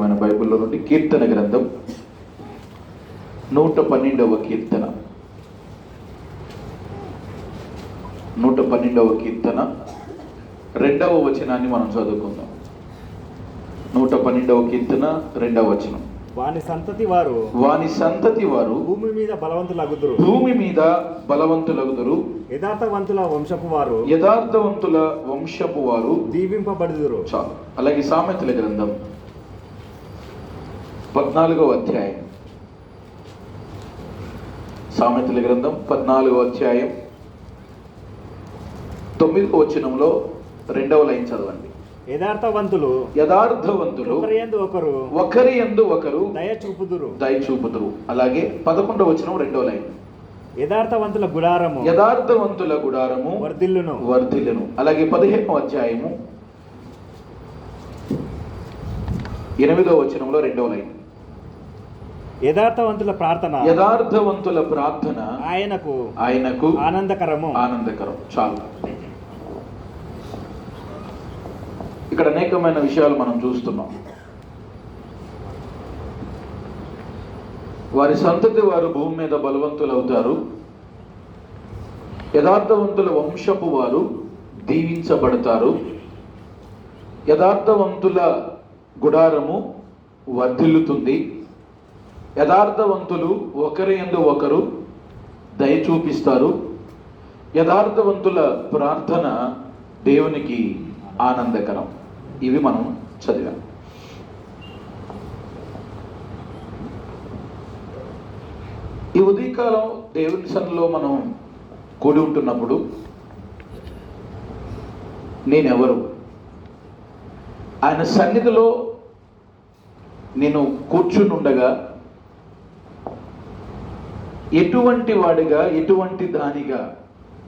పరిశుద్ధమైన బైబిల్లో నుండి కీర్తన గ్రంథం 112వ కీర్తన 112వ కీర్తన 2వ వచనాన్ని మనం చదువుకుందాం. 112వ కీర్తన 2వ వచనం. వాని సంతతి వారు భూమి మీద బలవంతులగుదురు. యథార్థవంతుల వంశపు వారు దీవింపబడుదురు. చాలు. అలాగే సామెతల గ్రంథం 14వ అధ్యాయం. సామెతల గ్రంథం 14వ అధ్యాయం 9వ వచనంలో 2వ లైన్ చదవండి. యథార్థవంతులు ఒకరి యందు ఒకరు దయ చూపుదురు. అలాగే 11వ వచనం 2వ లైన్. యథార్థవంతుల గుడారము వర్ధిల్లును. అలాగే 15వ అధ్యాయము 8వ వచనంలో 2వ లైన్. యథార్థవంతుల ప్రార్థన ఆయనకు ఆనందకరం. చాలు. ఇక్కడ అనేకమైన విషయాలు మనం చూస్తున్నాం. వారి సంతతి వారు భూమి మీద బలవంతులు అవుతారు. యథార్థవంతుల వంశపు వారు దీవించబడతారు. యథార్థవంతుల గుడారము వర్ధిల్లుతుంది. యథార్థవంతులు ఒకరి యందు ఒకరు దయ చూపిస్తారు. యథార్థవంతుల ప్రార్థన దేవునికి ఆనందకరం. ఇవి మనం చదివాం. ఈ ఉదయకాలం దేవుని సన్నిధిలో మనం కూడి ఉంటున్నప్పుడు నేనెవరు, ఆయన సన్నిధిలో నేను కూర్చుని ఉండగా ఎటువంటి వాడిగా, ఎటువంటి దానిగా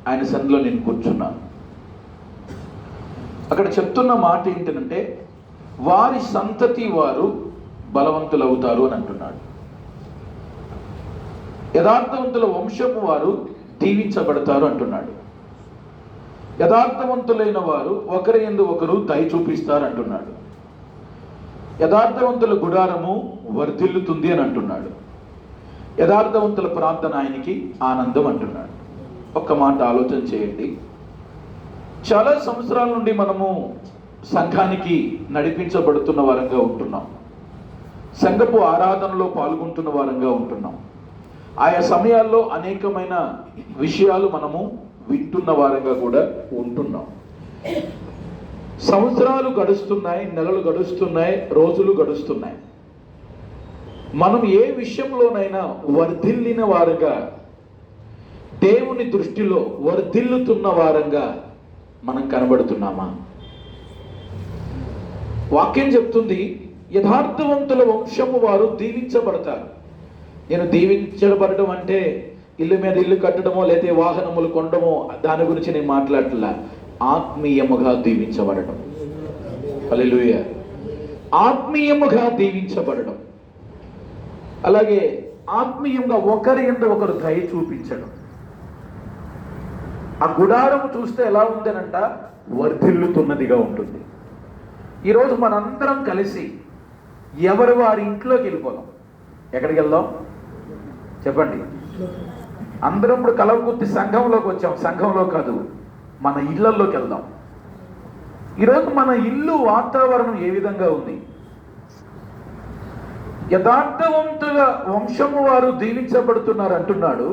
ఆయన సన్నిధిలో నేను కూర్చున్నాను. అక్కడ చెప్తున్న మాట ఏంటంటే వారి సంతతి వారు బలవంతులు అవుతారు అని అంటున్నాడు. యథార్థవంతుల వంశపు వారు దీవించబడతారు అంటున్నాడు. యథార్థవంతులైన వారు ఒకరి యందు ఒకరు దయ చూపిస్తారు అంటున్నాడు. యథార్థవంతుల గుడారము వర్ధిల్లుతుంది అని అంటున్నాడు. యథార్థవంతుల ప్రార్థన ఆయనకి ఆనందం అంటున్నాడు. ఒక్క మాట ఆలోచన చేయండి. చాలా సంవత్సరాల నుండి మనము సంఘానికి నడిపించబడుతున్న వారంగా ఉంటున్నాం. సంఘపు ఆరాధనలో పాల్గొంటున్న వారంగా ఉంటున్నాం. ఆయా సమయాల్లో అనేకమైన విషయాలు మనము వింటున్న వారంగా కూడా ఉంటున్నాం. సంవత్సరాలు గడుస్తున్నాయి, నెలలు గడుస్తున్నాయి, రోజులు గడుస్తున్నాయి. మనం ఏ విషయంలోనైనా వర్ధిల్లిన వారుగా, దేవుని దృష్టిలో వర్ధిల్లుతున్న వారంగా మనం కనబడుతున్నామా? వాక్యం చెప్తుంది యథార్థవంతుల వంశము వారు దీవించబడతారు. నేను దీవించబడడం అంటే ఇల్లు మీద ఇల్లు కట్టడమో లేతే వాహనములు కొనడమో దాని గురించి నేను మాట్లాడట్లా. ఆత్మీయముగా దీవించబడడం. హల్లెలూయా. ఆత్మీయముగా దీవించబడడం. అలాగే ఆత్మీయంగా ఒకరి యందు ఒకరు దయ చూపించడం. ఆ గుడారము చూస్తే ఎలా ఉందనంట, వర్ధిల్లుతున్నదిగా ఉంటుంది. ఈరోజు మనందరం కలిసి ఎవరు వారి ఇంట్లోకి వెళ్ళిపోదాం. ఎక్కడికి వెళ్దాం చెప్పండి. అందరం ఇప్పుడు కలవకుర్తి సంఘంలోకి వచ్చాం. సంఘంలో కాదు, మన ఇళ్లలోకి వెళ్దాం. ఈరోజు మన ఇల్లు వాతావరణం ఏ విధంగా ఉంది? యథార్థవంతుల వంశము వారు దీవించబడుతున్నారు అంటున్నాడు.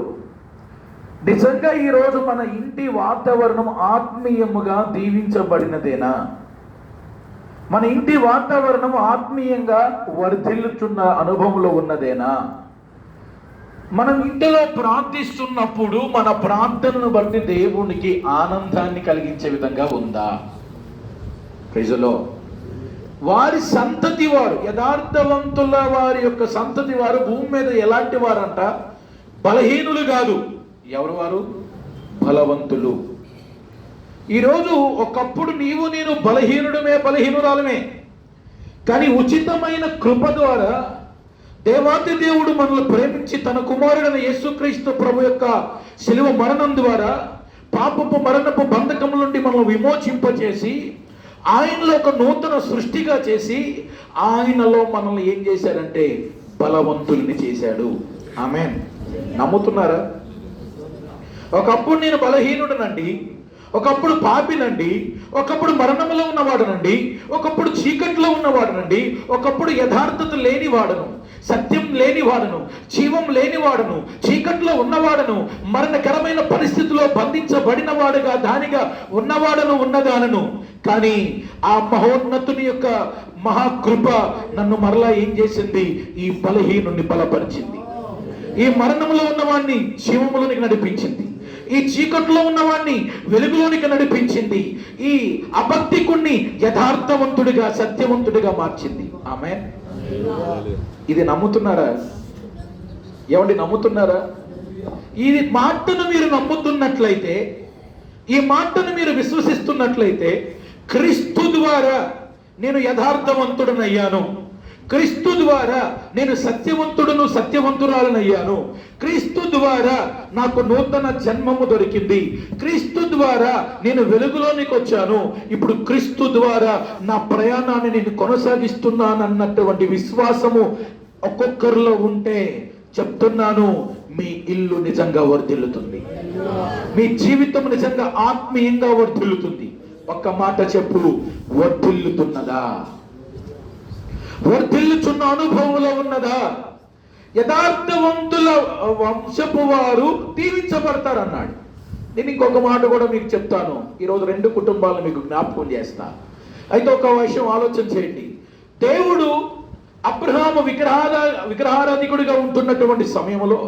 నిజంగా ఈరోజు మన ఇంటి వాతావరణం ఆత్మీయముగా దీవించబడినదేనా? మన ఇంటి వాతావరణం ఆత్మీయంగా వర్ధిల్లుచున్న అనుభవంలో ఉన్నదేనా? మనం ఇంటిలో ప్రార్థిస్తున్నప్పుడు మన ప్రార్థనను బట్టి దేవునికి ఆనందాన్ని కలిగించే విధంగా ఉందా? Praise the lord. వారి సంతతి వారు, యథార్థవంతుల వారి యొక్క సంతతి వారు భూమి మీద ఎలాంటి వారంట? బలహీనులు కాదు. ఎవరు వారు? బలవంతులు. ఈరోజు ఒకప్పుడు నీవు నేను బలహీనురాలమే. కానీ ఉచితమైన కృప ద్వారా దేవాది దేవుడు మనల్ని ప్రేమించి తన కుమారుడైన యేసుక్రీస్తు ప్రభు యొక్క శిలువ మరణం ద్వారా పాపపు మరణపు బంధకం నుండి మనల్ని విమోచింపచేసి ఆయనలో ఒక నూతన సృష్టిగా చేసి ఆయనలో మనల్ని ఏం చేశాడంటే బలవంతుల్ని చేశాడు. ఆమేన్. నమ్ముతున్నారా? ఒకప్పుడు నేను బలహీనుడనండి, ఒకప్పుడు పాపినండి, ఒకప్పుడు మరణంలో ఉన్నవాడనండి, ఒకప్పుడు చీకట్లో ఉన్నవాడనండి, ఒకప్పుడు యథార్థత లేనివాడను, సత్యం లేనివాడను, జీవం లేనివాడను, చీకట్లో ఉన్నవాడను, మరణకరమైన పరిస్థితిలో బంధించబడిన వాడుగా దానిగా ఉన్నవాడను ఉన్నదానను. కానీ ఆ మహోన్నతుని యొక్క మహాకృప నన్ను మరలా ఏం చేసింది? ఈ బలహీనుని బలపరిచింది. ఈ మరణంలో ఉన్నవాడిని జీవములోనికి నడిపించింది. ఈ చీకట్లో ఉన్నవాడిని వెలుగులోనికి నడిపించింది. ఈ అబద్ధికుణ్ణి యథార్థవంతుడిగా సత్యవంతుడిగా మార్చింది. ఆమేన్. ఇది నమ్ముతున్నారా? ఏమండి, నమ్ముతున్నారా? ఈ మాటను మీరు నమ్ముతున్నట్లయితే, ఈ మాటను మీరు విశ్వసిస్తున్నట్లయితే, క్రీస్తు ద్వారా నేను యథార్థవంతుడనయ్యాను, క్రీస్తు ద్వారా నేను సత్యవంతుడును సత్యవంతురాలనయ్యాను, క్రీస్తు ద్వారా నాకు నూతన జన్మము దొరికింది, క్రీస్తు ద్వారా నేను వెలుగులోనికి వచ్చాను, ఇప్పుడు క్రీస్తు ద్వారా నా ప్రయాణాన్ని నేను కొనసాగిస్తున్నానన్నటువంటి విశ్వాసము ఒక్కొక్కరిలో ఉంటే చెప్తున్నాను, మీ ఇల్లు నిజంగా వర్ధిల్లుతుంది, మీ జీవితం నిజంగా ఆత్మీయంగా వర్ధిల్లుతుంది. ఒక్క మాట చెప్పు, వర్ధిల్లుతున్నదా? వర్ధిల్లుచున్న అనుభవంలో ఉన్నదా? యథార్థవంతుల వంశపు వారు దీవించబడతారన్నాడు. నేను ఇంకొక మాట కూడా మీకు చెప్తాను. ఈరోజు 2 కుటుంబాలను మీకు జ్ఞాపకం చేస్తా. అయితే ఒక విషయం ఆలోచన చేయండి. దేవుడు అబ్రహాము విగ్రహారాధికుడిగా ఉంటున్నటువంటి సమయంలో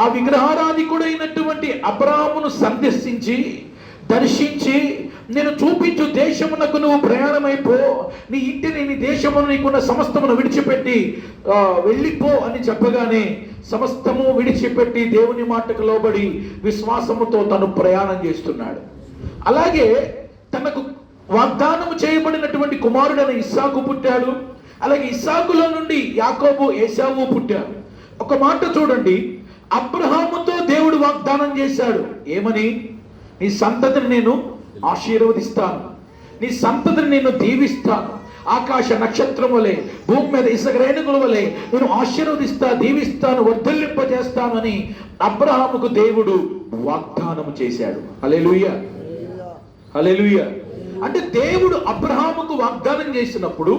ఆ విగ్రహారాధికుడైనటువంటి అబ్రహామును సందర్శించి దర్శించి, నేను చూపించు దేశమునకు నువ్వు ప్రయాణమైపో, నీ ఇంటిని నీ దేశమును నీకున్న సమస్తమును విడిచిపెట్టి వెళ్ళిపో అని చెప్పగానే సమస్తము విడిచిపెట్టి దేవుని మాటకు లోబడి విశ్వాసముతో తను ప్రయాణం చేస్తున్నాడు. అలాగే తనకు వాగ్దానము చేయబడినటువంటి కుమారుడైన ఇస్సాకు పుట్టాడు. అలాగే ఇస్సాకులో నుండి యాకోబు ఏశావు పుట్టాడు. ఒక మాట చూడండి, అబ్రహాముతో దేవుడు వాగ్దానం చేశాడు. ఏమని? నీ సంతతిని నేను ఆశీర్వదిస్తాను, నీ సంతతిని నేను దీవిస్తాను, ఆకాశ నక్షత్రం వలె భూమి మీద ఇసుక రేణుగుల వలె నేను ఆశీర్వదిస్తా, దీవిస్తాను, వర్ధిల్లింపజేస్తాను అని అబ్రహాముకు దేవుడు వాగ్దానము చేశాడు. హల్లెలూయా, హల్లెలూయా. అంటే దేవుడు అబ్రహాముకు వాగ్దానం చేసినప్పుడు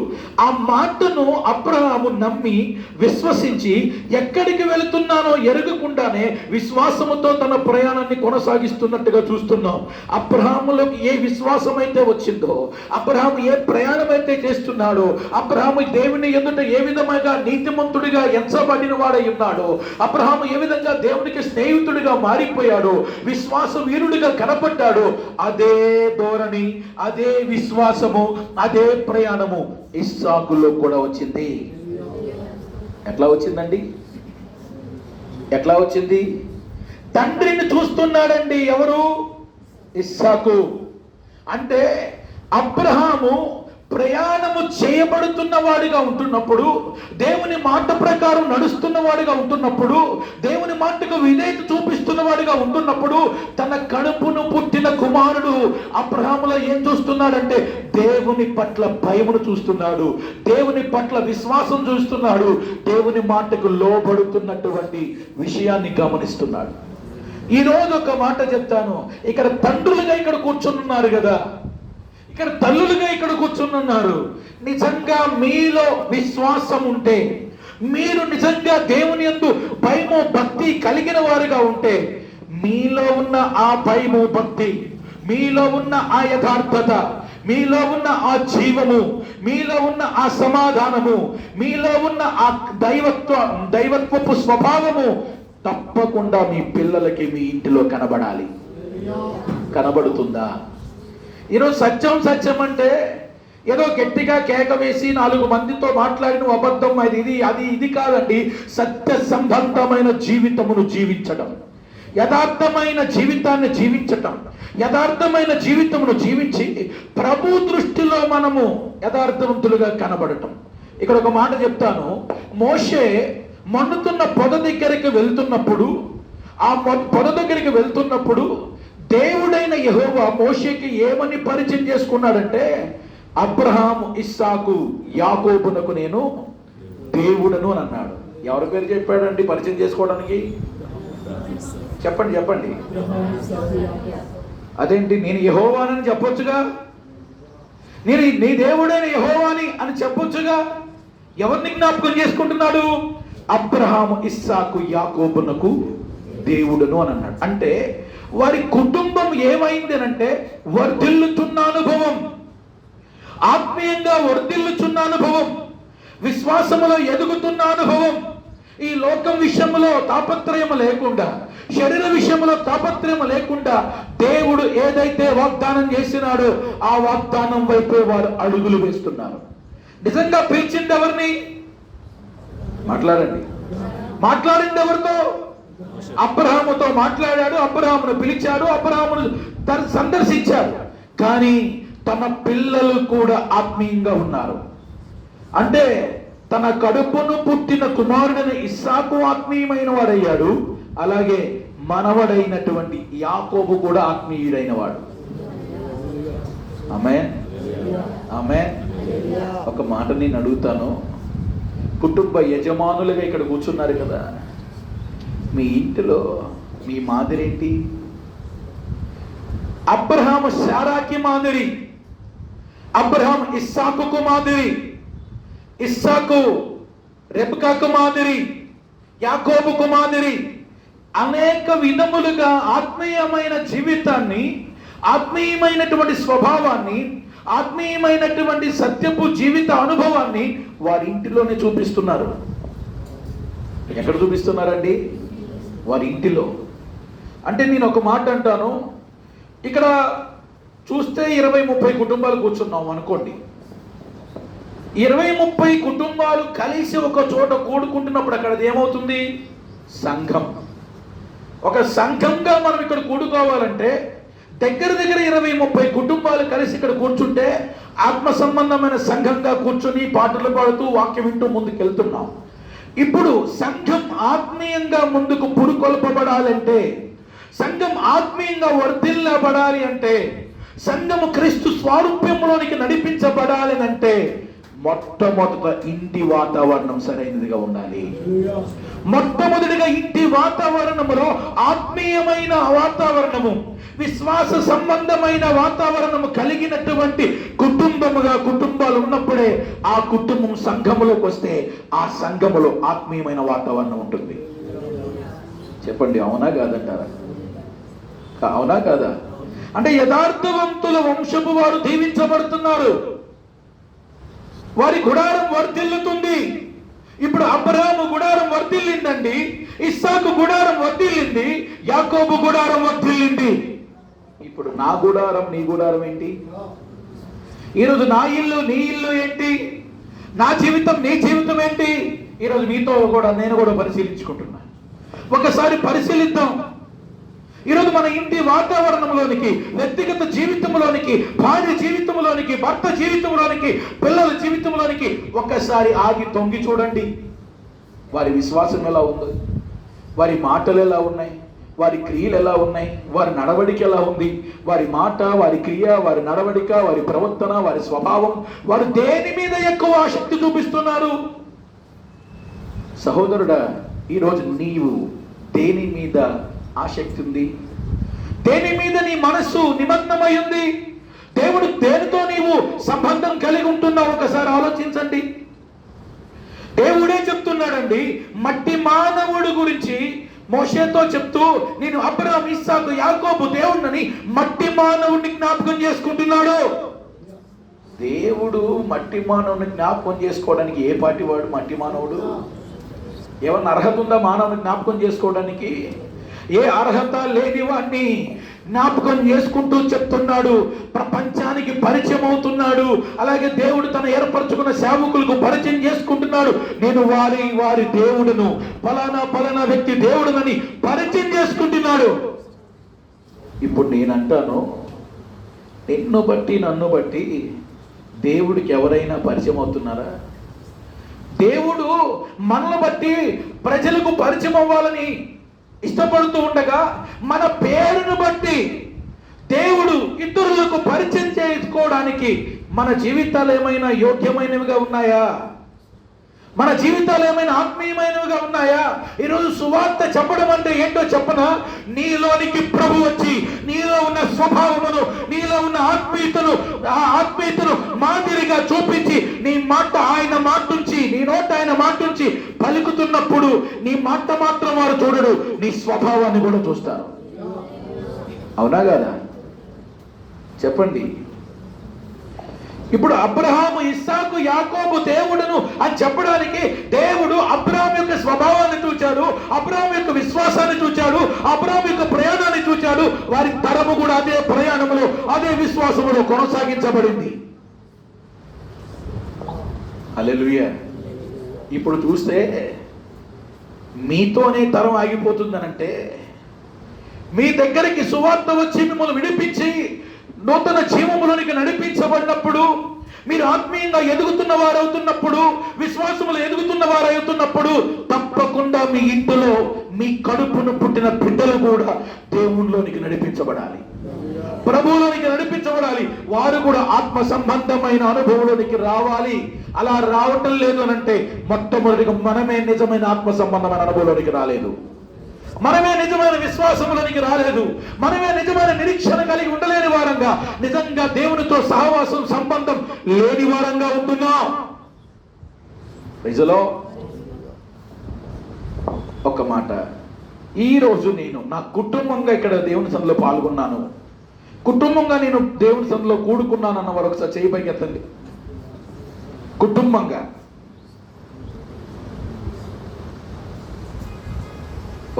ఆ మాటను అబ్రహాము నమ్మి విశ్వసించి ఎక్కడికి వెళుతున్నానో ఎరగకుండానే విశ్వాసముతో తన ప్రయాణాన్ని కొనసాగిస్తున్నట్టుగా చూస్తున్నాం. అబ్రహాములోకి ఏ విశ్వాసం అయితే వచ్చిందో, అబ్రహాము ఏ ప్రయాణం అయితే చేస్తున్నాడో, అబ్రహాము దేవుని ఎదుట ఏ విధంగా నీతిమంతుడిగా ఎంచబడిన వాడై ఉన్నాడో, అబ్రహాము ఏ విధంగా దేవునికి స్నేహితుడిగా మారిపోయాడో, విశ్వాస వీరుడిగా కనపడ్డాడో, అదే ధోరణి, అదే విశ్వాసము, అదే ప్రయాణము ఇస్సాకులో కూడా వచ్చింది. ఎట్లా వచ్చిందండి? ఎట్లా వచ్చింది? తండ్రిని చూస్తున్నాడండి. ఎవరు? ఇస్సాకు. అంటే అబ్రహాము ప్రయాణము చేయబడుతున్న వాడిగా ఉంటున్నప్పుడు, దేవుని మాట ప్రకారం నడుస్తున్న వాడిగా ఉంటున్నప్పుడు, దేవుని మాటకు విధేయత చూపిస్తున్న వాడిగా ఉంటున్నప్పుడు, తన కడుపును పుట్టిన కుమారుడు అబ్రహాములో ఏం చూస్తున్నాడంటే దేవుని పట్ల భయమును చూస్తున్నాడు, దేవుని పట్ల విశ్వాసం చూస్తున్నాడు, దేవుని మాటకు లోబడుతున్నటువంటి విషయాన్ని గమనిస్తున్నాడు. ఈరోజు ఒక మాట చెప్తాను. ఇక్కడ తండ్రులుగా ఇక్కడ కూర్చొని ఉన్నారు కదా, ఇక్కడ తల్లులుగా ఇక్కడ కూర్చున్నారు. నిజంగా మీలో విశ్వాసం ఉంటే, మీరు నిజంగా దేవుని యందు భయము భక్తి కలిగిన వారుగా ఉంటే, మీలో ఉన్న ఆ భయము భక్తి, మీలో ఉన్న ఆ యథార్థత, మీలో ఉన్న ఆ జీవము, మీలో ఉన్న ఆ సమాధానము, మీలో ఉన్న ఆ దైవత్వపు స్వభావము తప్పకుండా మీ పిల్లలకి మీ ఇంటిలో కనబడాలి. కనబడుతుందా? ఈరోజు సత్యం అంటే ఏదో గట్టిగా కేక వేసి 4 మందితో మాట్లాడిన అబద్ధం ఇది కాదండి. సత్య సంబంధమైన జీవితమును జీవించడం, యథార్థమైన జీవితాన్ని జీవించటం, యథార్థమైన జీవితమును జీవించి ప్రభు దృష్టిలో మనము యథార్థవంతులుగా కనబడటం. ఇక్కడ ఒక మాట చెప్తాను. మోషే మండుతున్న పొద దగ్గరికి వెళ్తున్నప్పుడు, ఆ పొద దగ్గరికి వెళ్తున్నప్పుడు దేవుడైన యెహోవా మోషేకి ఏమని పరిచయం చేసుకున్నాడంటే, అబ్రహాము, ఇస్సాకు, యాకోబునకు నేను దేవుడను అని అన్నాడు. ఎవరి పేరు చెప్పాడండి పరిచయం చేసుకోవడానికి? చెప్పండి. అదేంటి, నేను యెహోవానని చెప్పొచ్చుగా, నేను నీ దేవుడైన యెహోవాని అని చెప్పొచ్చుగా. ఎవరిని జ్ఞాపకం చేసుకుంటున్నాడు? అబ్రహాము, ఇస్సాకు, యాకోబునకు దేవుడును అని అన్నాడు. అంటే వారి కుటుంబం ఏమైంది అంటే వర్ధిల్లుతున్న అనుభవం, ఆత్మీయంగా వర్ధిల్లుచున్న అనుభవం, విశ్వాసములో ఎదుగుతున్న అనుభవం. ఈ లోకం విషయంలో తాపత్రయం లేకుండా, శరీర విషయంలో తాపత్రయం లేకుండా దేవుడు ఏదైతే వాగ్దానం చేసినాడో ఆ వాగ్దానం వైపే వారు అడుగులు వేస్తున్నారు. నిజంగా పిలిచింది ఎవరిని? మాట్లాడింది ఎవరితో? అబ్రహాముతో మాట్లాడాడు, అబ్రహామును పిలిచాడు, అబ్రహామును సందర్శించాడు. కానీ తన పిల్లలు కూడా ఆత్మీయంగా ఉన్నారు. అంటే తన కడుపును పుట్టిన కుమారుడైన ఇస్సాకు ఆత్మీయమైన వాడయ్యాడు, అలాగే మనవడైనటువంటి యాకోబు కూడా ఆత్మీయుడైన వాడు. ఆమేన్. ఒక మాట నేను అడుగుతాను, కుటుంబ యజమానులుగా ఇక్కడ కూర్చున్నారు కదా, మీ ఇంటిలో మీ మాదిరి ఏంటి? అబ్రహాము శారాకి మాదిరి, అబ్రహాం ఇస్సాకుకు మాదిరి, ఇస్సాకు రెబెకాకు మాదిరి, యాకోబుకు మాదిరి. అనేక విధములుగా ఆత్మీయమైన జీవితాన్ని, ఆత్మీయమైనటువంటి స్వభావాన్ని, ఆత్మీయమైనటువంటి సత్యపు జీవిత అనుభవాన్ని వారి ఇంటిలోనే చూపిస్తున్నారు. ఎక్కడ చూపిస్తున్నారండి? వారి ఇంటిలో. అంటే నేను ఒక మాట అంటాను, ఇక్కడ చూస్తే 20-30 కుటుంబాలు కూర్చున్నాం అనుకోండి. 20-30 కుటుంబాలు కలిసి ఒక చోట కూడుకుంటున్నప్పుడు అక్కడ ఏమవుతుంది? సంఘం. ఒక సంఘంగా మనం ఇక్కడ కూడుకోవాలంటే దగ్గర 20-30 కుటుంబాలు కలిసి ఇక్కడ కూర్చుంటే ఆత్మ సంబంధమైన సంఘంగా కూర్చొని పాటలు పాడుతూ వాక్యం వింటూ ముందుకు వెళ్తున్నాం. ఇప్పుడు సంఘం ఆత్మీయంగా ముందుకు పురుకొల్పబడాలంటే, సంఘం ఆత్మీయంగా వర్ధిల్లబడాలి అంటే, సంఘము క్రీస్తు స్వారూప్యంలోనికి నడిపించబడాలి అంటే మొట్టమొదట ఇంటి వాతావరణం సరైనదిగా ఉండాలి. మొట్టమొదటిగా ఇంటి వాతావరణములో ఆత్మీయమైన వాతావరణము, విశ్వాస సంబంధమైన వాతావరణము కలిగినటువంటి కుటుంబాలు ఉన్నప్పుడే ఆ కుటుంబం సంఘములోకి వస్తే ఆ సంఘములో ఆత్మీయమైన వాతావరణం ఉంటుంది. చెప్పండి, అవునా కాదంటారా? అవునా కాదా? అంటే యథార్థవంతుల వంశపు వారు దీవించబడుతున్నారు, వారి గుడారం వర్ధిల్లుతుంది. ఇప్పుడు అబ్రహాము గుడారం వర్ధిల్లిందండి, ఇస్సాకు గుడారం వర్ధిల్లింది, యాకోబు గుడారం వర్ధిల్లింది. ఇప్పుడు నా గుడారం, నీ గుడారం ఏంటి? ఈరోజు నా ఇల్లు, నీ ఇల్లు ఏంటి? నా జీవితం, నీ జీవితం ఏంటి? ఈరోజు మీతో కూడా నేను కూడా పరిశీలించుకుంటున్నా. ఒకసారి పరిశీలిద్దాం. ఈరోజు మన ఇంటి వాతావరణంలోనికి, వ్యక్తిగత జీవితంలోనికి, భార్య జీవితంలోనికి, భర్త జీవితంలోనికి, పిల్లల జీవితంలోనికి ఒక్కసారి ఆగి తొంగి చూడండి. వారి విశ్వాసం ఎలా ఉంది? వారి మాటలు ఎలా ఉన్నాయి? వారి క్రియలు ఎలా ఉన్నాయి? వారి నడవడిక ఎలా ఉంది? వారి మాట, వారి క్రియ, వారి నడవడిక, వారి ప్రవర్తన, వారి స్వభావం, వారు దేని మీద ఎక్కువ ఆసక్తి చూపిస్తున్నారు? సహోదరుడా, ఈరోజు నీవు దేని మీద ఆసక్తి ఉంది? దేని మీద నీ మనస్సు నిమగ్నమై ఉంది? దేవుడు దేనితో నీవు సంబంధం కలిగి ఉంటున్నావు? ఒకసారి ఆలోచించండి. దేవుడే చెప్తున్నాడండి, మట్టి మానవుడు గురించి మోషేతో చెప్తూ, నేను అబ్రహాం, ఇస్సాకు, యాకోబు దేవుణ్ణని మట్టి మానవుడిని జ్ఞాపకం చేసుకుంటున్నాడు. దేవుడు మట్టి మానవుని జ్ఞాపకం చేసుకోవడానికి ఏ పాటి వాడు? మట్టి మానవుడు. ఏమన్నా అర్హత ఉందా మానవుని జ్ఞాపకం చేసుకోవడానికి? ఏ అర్హత లేని వాడిని జ్ఞాపకం చేసుకుంటూ చెప్తున్నాడు, ప్రపంచానికి పరిచయం అవుతున్నాడు. అలాగే దేవుడు తన ఏర్పరచుకున్న సేవకులకు పరిచయం చేసుకుంటున్నాడు. నేను వారి దేవుడును, ఫలానా వ్యక్తి దేవుడునని పరిచయం చేసుకుంటున్నాడు. ఇప్పుడు నేనంటాను, నిన్ను బట్టి నన్ను బట్టి దేవుడికి ఎవరైనా పరిచయం అవుతున్నారా? దేవుడు మనల్ని బట్టి ప్రజలకు పరిచయం అవ్వాలని ఇష్టపడుతూ ఉండగా, మన పేరును బట్టి దేవుడు ఇతరులకు పరిచయం చేసుకోవడానికి మన జీవితాలు ఏమైనా యోగ్యమైనవిగా ఉన్నాయా? మన జీవితాలు ఏమైనా ఆత్మీయమైనవిగా ఉన్నాయా? ఈరోజు సువార్త చెప్పడం అంటే ఏంటో చెప్పనా? నీలోనికి ప్రభు వచ్చి నీలో ఉన్న స్వభావమును, నీలో ఉన్న ఆత్మీయతను మాదిరిగా చూపించి నీ మాట ఆయన మాటుంచి, నీ నోట ఆయన మాటుంచి పలుకుతున్నప్పుడు నీ మాట మాత్రం వారు చూడడు, నీ స్వభావాన్ని కూడా చూస్తారు. అవునా కదా? చెప్పండి. ఇప్పుడు అబ్రహాము, ఇస్సాకు, యాకోబు దేవుడును అని చెప్పడానికి దేవుడు అబ్రహాం యొక్క స్వభావాన్ని చూచాడు, అబ్రహాం యొక్క విశ్వాసాన్ని చూచాడు, అబ్రహాం యొక్క ప్రయాణాన్ని చూచాడు. వారి తరము కూడా అదే ప్రయాణములో, అదే విశ్వాసములో కొనసాగించబడింది. హల్లెలూయా. ఇప్పుడు చూస్తే మీతోనే తరం ఆగిపోతుందనంటే, మీ దగ్గరికి సువార్త వచ్చి మిమ్మల్ని విడిపించి నూతన జీవములోనికి నడిపించబడినప్పుడు, మీరు ఆత్మీయంగా ఎదుగుతున్న వారవుతున్నప్పుడు, విశ్వాసములు ఎదుగుతున్న వారవుతున్నప్పుడు, తప్పకుండా మీ ఇంటిలో మీ కడుపును పుట్టిన బిడ్డలు కూడా దేవునిలోనికి నడిపించబడాలి, ప్రభువులోనికి నడిపించబడాలి. వారు కూడా ఆత్మ సంబంధమైన అనుభవంలోనికి రావాలి. అలా రావటం లేదు అనంటే మొట్టమొదటిగా మనమే నిజమైన ఆత్మ సంబంధమైన అనుభవంలోనికి రాలేదు, మనమే నిజమైన విశ్వాసంలోనికి రాలేదు, మనమే నిజమైన నిరీక్షణ కలిగి ఉండలేని వారంగా, నిజంగా దేవునితో సహవాసం సంబంధం లేని వారంగా ఉంటున్నాం. ప్రజలో ఒక మాట, ఈరోజు నేను నా కుటుంబంగా ఇక్కడ దేవుని సన్నిధిలో పాల్గొన్నాను, కుటుంబంగా నేను దేవుని సన్నిధిలో కూడుకున్నాను అన్నవారు ఒకసారి చేయి పైకి ఎత్తండి. కుటుంబంగా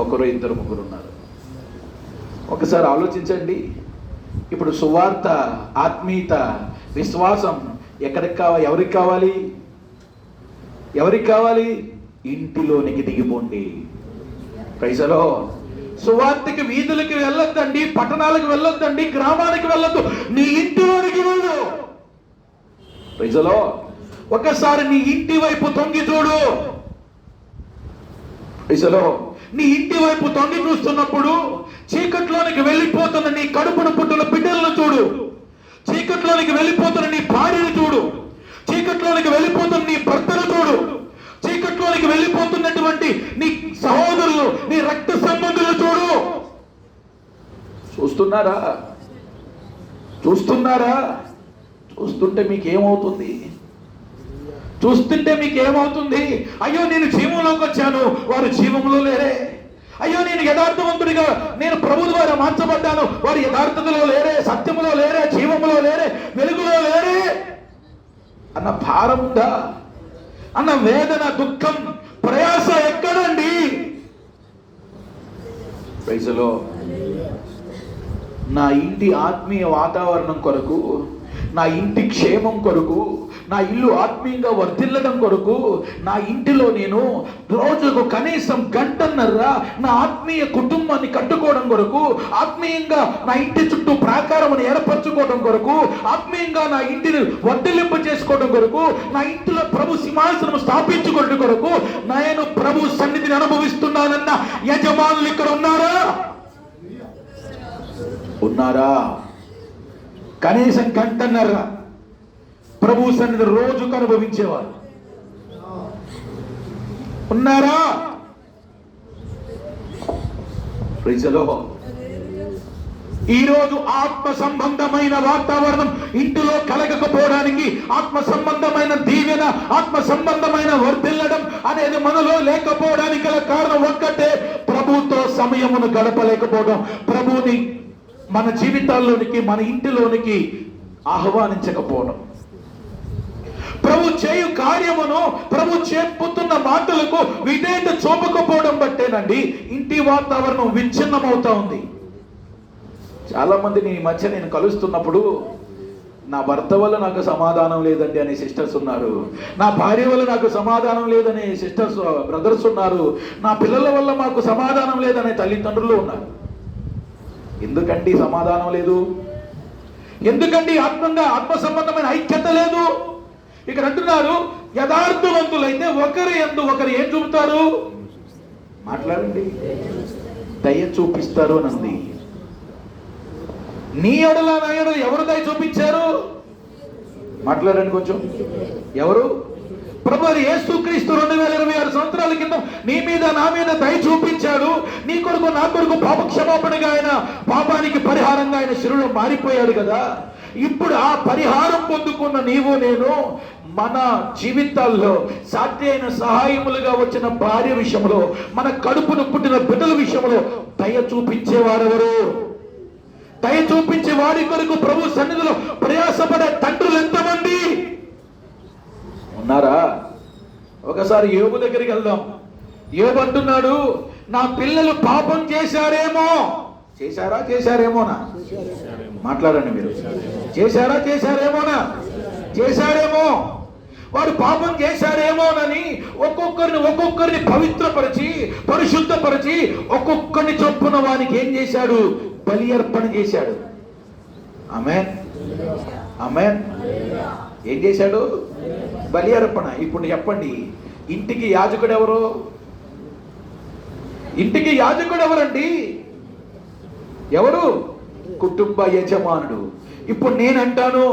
ఒకరు, ఇద్దరు, ముగ్గురు ఉన్నారు. ఒకసారి ఆలోచించండి. ఇప్పుడు సువార్త, ఆత్మీయత, విశ్వాసం ఎక్కడికి కావాలి? ఎవరికి కావాలి? ఎవరికి కావాలి? ఇంటిలోనికి దిగిపోండి. ప్రైజలో సువార్తకి వీధులకి వెళ్ళొద్దండి, పట్టణాలకు వెళ్ళొద్దండి, గ్రామానికి వెళ్ళొద్దు, నీ ఇంటిలోనికి వెళ్ళు. ప్రైజలో ఒకసారి నీ ఇంటి వైపు తొంగి చూడు. ప్రైజలో నీ ఇంటి వైపు తొంగి చూస్తున్నప్పుడు చీకట్లోనికి వెళ్ళిపోతున్న నీ కడుపును పుట్టిన బిడ్డలను చూడు, చీకట్లోనికి వెళ్ళిపోతున్న నీ భార్యను చూడు, చీకట్లోనికి వెళ్ళిపోతున్న నీ భర్తను చూడు, చీకట్లోనికి వెళ్ళిపోతున్నటువంటి నీ సహోదరులు, నీ రక్త సంబంధులు చూడు. చూస్తున్నారా? చూస్తున్నారా? చూస్తుంటే మీకేమవుతుంది? చూస్తుంటే మీకు ఏమవుతుంది? అయ్యో నేను జీవంలోకి వచ్చాను, వారు జీవంలో లేరే. అయ్యో నేను యథార్థవంతుడిగా, నేను ప్రభు ద్వారా మార్చబడ్డాను, వారు యథార్థతలో లేరే, సత్యములో లేరే, జీవములో లేరే, వెలుగులో లేరే అన్న భారం ఉందా? అన్న వేదన, దుఃఖం, ప్రయాస ఎక్కడండి? ప్రైజలో నా ఇంటి ఆత్మీయ వాతావరణం కొరకు, నా ఇంటి క్షేమం కొరకు, నా ఇల్లు ఆత్మీయంగా వర్ధిల్లడం కొరకు, నా ఇంటిలో నేను రోజుకు కనీసం గంటన్నర నా ఆత్మీయ కుటుంబాన్ని కట్టుకోవడం కొరకు, ఆత్మీయంగా నా ఇంటి చుట్టూ ప్రాకారమును ఏర్పరచుకోవడం కొరకు, ఆత్మీయంగా నా ఇంటిని వర్ధిల్లింప చేసుకోవడం కొరకు, నా ఇంటిలో ప్రభు సింహాసనం స్థాపించుకోవడం కొరకు నేను ప్రభు సన్నిధిని అనుభవిస్తున్నానన్న యజమానులు ఇక్కడ ఉన్నారా? ఉన్నారా? కనీసం గంటన్నర ప్రభు సన్నిధి రోజుకు అనుభవించేవారు ఉన్నారా? ప్రైజలో ఈరోజు ఆత్మ సంబంధమైన వాతావరణం ఇంటిలో కలగకపోవడానికి, ఆత్మ సంబంధమైన దీవెన, ఆత్మ సంబంధమైన వర్ధిల్లడం అనేది మనలో లేకపోవడానికి గల కారణం ఒక్కటే, ప్రభుతో సమయమును గడపలేకపోవడం, ప్రభుని మన జీవితాల్లోనికి, మన ఇంటిలోనికి ఆహ్వానించకపోవడం, ప్రభు చేయు కార్యమును, ప్రభు చెప్పుతున్న మాటలకు విధేయత చూపకపోవడం బట్టేనండి ఇంటి వాతావరణం విచ్ఛిన్నమవుతా ఉంది. చాలా మందిని ఈ మధ్య నేను కలుస్తున్నప్పుడు, నా భర్త వల్ల నాకు సమాధానం లేదండి అనే సిస్టర్స్ ఉన్నారు, నా భార్య వల్ల నాకు సమాధానం లేదనే సిస్టర్స్, బ్రదర్స్ ఉన్నారు, నా పిల్లల వల్ల మాకు సమాధానం లేదనే తల్లిదండ్రులు ఉన్నారు. ఎందుకండి సమాధానం లేదు? ఎందుకండి ఆత్మ సంబంధమైన ఐక్యత లేదు? ఇక్కడ అంటున్నారు, యథార్థవంతులైతే ఒకరి యందు ఒకరు ఏం చూపుతారు? మాట్లాడండి. దయ చూపిస్తారు అనంది. నీ ఎడల నా ఎడల ఎవరు దయ చూపించారు? మాట్లాడండి కొంచెం. ఎవరు? ప్రభు యేసుక్రీస్తు 2026 సంవత్సరాల కింద నీ మీద నా మీద దయ చూపించాడు. నీ కొరకు నా కొరకు పాప క్షమాపణగా ఆయన, పాపానికి పరిహారంగా ఆయన శిలువలో మారిపోయాడు కదా. ఇప్పుడు ఆ పరిహారం పొందుకున్న నీవు నేను మన జీవితాల్లో సాధ్య అయిన సహాయములుగా వచ్చిన భార్య విషయంలో, మన కడుపును పుట్టిన బిడ్డల విషయంలో దయ చూపించేవారెవరు? దయ చూపించే వారి కొరకు ప్రభు సన్నిధిలో ప్రయాసపడే తండ్రులు ఎంతమంది ఉన్నారా? ఒకసారి యోబు దగ్గరికి వెళ్దాం. యోబు అంటున్నాడు, నా పిల్లలు పాపం చేశారేమో. చేశారేమోనా? మాట్లాడండి మీరు. చేశారేమోనా? చేశారేమో. వారు పాపం చేశారేమోనని ఒక్కొక్కరిని పవిత్రపరిచి, పరిశుద్ధపరిచి, ఒక్కొక్కరిని చొప్పున వానికి ఏం చేశాడు? బలి అర్పణ చేశాడు. ఆమేన్, ఆమేన్. ఏం చేశాడు? బలి అర్పణ. ఇప్పుడు చెప్పండి, ఇంటికి యాజకుడు ఎవరు? ఇంటికి యాజకుడు ఎవరండి? ఎవరు? కుటుంబ యజమానుడు. ఇప్పుడు నేనంటాను,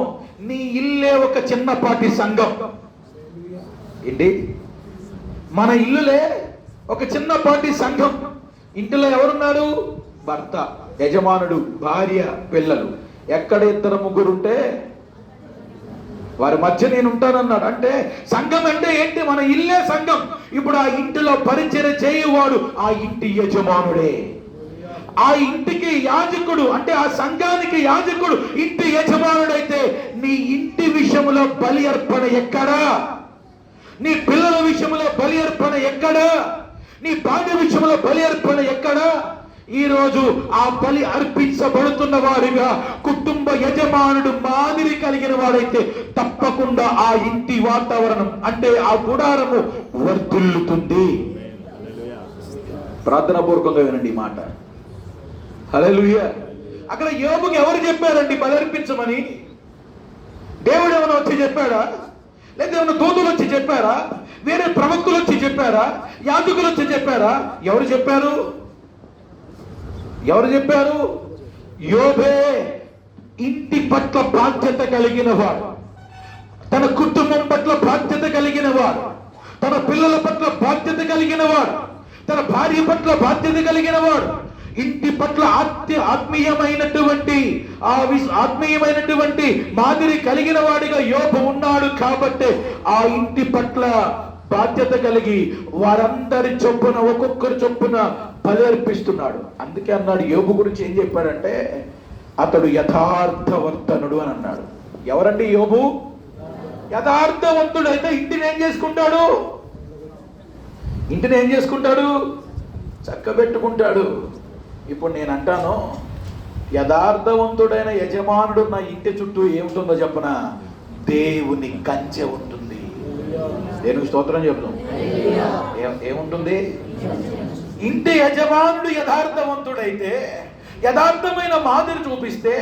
నీ ఇల్లే ఒక చిన్నపాటి సంఘం. ఏంటి? మన ఇల్లులే ఒక చిన్నపాటి సంఘం. ఇంటిలో ఎవరున్నారు? భర్త, యజమానుడు, భార్య, పిల్లలు. ఎక్కడ 2-3 ఉంటే వారి మధ్య నేను ఉంటానన్నాడు. అంటే సంఘం అంటే ఏంటి? మన ఇల్లే సంఘం. ఇప్పుడు ఆ ఇంటిలో పరిచర్య చేయువాడు ఆ ఇంటి యజమానుడే. ఆ ఇంటికి యాజకుడు, అంటే ఆ సంఘానికి యాజకుడు ఇంటి యజమానుడైతే నీ ఇంటి విషయంలో బలి అర్పణ ఎక్కడా? నీ పిల్లల విషయంలో బలి అర్పణ ఎక్కడా? నీ భార్య విషయంలో బలి అర్పణ ఎక్కడా? ఈ రోజు ఆ బలి అర్పించబడుతున్న వారిగా కుటుంబ యజమానుడు మాదిరి కలిగిన వాడైతే తప్పకుండా ఆ ఇంటి వాతావరణం, అంటే ఆ గుడారము వర్ధిల్లుతుంది. ప్రార్థన పూర్వకంగా వినండి ఈ మాట. హల్లెలూయా. అక్కడ యోబుకి ఎవరు చెప్పారండి బలి అర్పించమని? దేవుడు ఏమైనా వచ్చి చెప్పాడా? లేదా ఏమైనా దూతలు వచ్చి చెప్పారా? వేరే ప్రవక్తలు వచ్చి చెప్పారా? యాజకులు వచ్చి చెప్పారా? ఎవరు చెప్పారు? యోబే ఇంటి పట్ల బాధ్యత కలిగిన వాడు, తన కుటుంబం పట్ల బాధ్యత కలిగిన వాడు, తన పిల్లల పట్ల బాధ్యత కలిగిన వాడు, తన భార్య పట్ల బాధ్యత కలిగిన వాడు, ఇంటి పట్ల ఆత్మీయమైనటువంటి మాదిరి కలిగిన వాడిగా యోబు ఉన్నాడు. కాబట్టి ఆ ఇంటి పట్ల బాధ్యత కలిగి వారందరి చొప్పున, ఒక్కొక్కరి చొప్పున బలి అర్పిస్తున్నాడు. అందుకే అన్నాడు, యోబు గురించి ఏం చెప్పాడంటే అతడు యథార్థవర్తనుడు అని అన్నాడు. ఎవరండి యోబు? యథార్థవంతుడు. అయితే ఇంటిని ఏం చేసుకుంటాడు? చక్కబెట్టుకుంటాడు. ఇప్పుడు నేను అంటాను, యథార్థవంతుడైన యజమానుడు నా ఇంటి చుట్టూ ఏముంటుందో చెప్పనా? దేవుని కంచె ఉంటుంది. దేవునికి స్తోత్రం చెప్తాం. ఏముంటుంది? ఇంటి యజమానుడు యథార్థవంతుడైతే, యథార్థమైన మాదిరి చూపిస్తే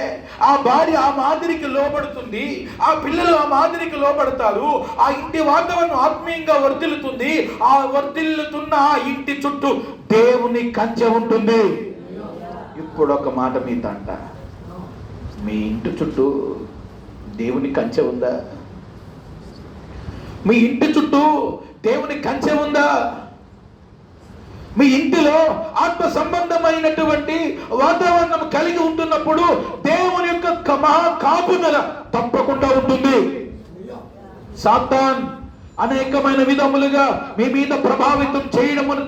ఆ భార్య ఆ మాదిరికి లోబడుతుంది, ఆ పిల్లలు ఆ మాదిరికి లోబడతారు, ఆ ఇంటి వాతావరణం ఆత్మీయంగా వర్ధిల్లుతుంది. ఆ వర్ధిల్లుతున్న ఆ ఇంటి చుట్టూ దేవుని కంచె ఉంటుంది. ఇప్పుడు ఒక మాట మీతో అంట, మీ ఇంటి చుట్టూ దేవుని కంచె ఉందా? మీ ఇంటి చుట్టూ దేవుని కంచె ఉందా? మీ ఇంటిలో ఆత్మ సంబంధమైనటువంటి వాతావరణం కలిగి ఉంటున్నప్పుడు దేవుని యొక్క మహా కాపుదల తప్పకుండా ఉంటుంది. సాతాన్ అనేకమైన విధములుగా మీ మీద ప్రభావితం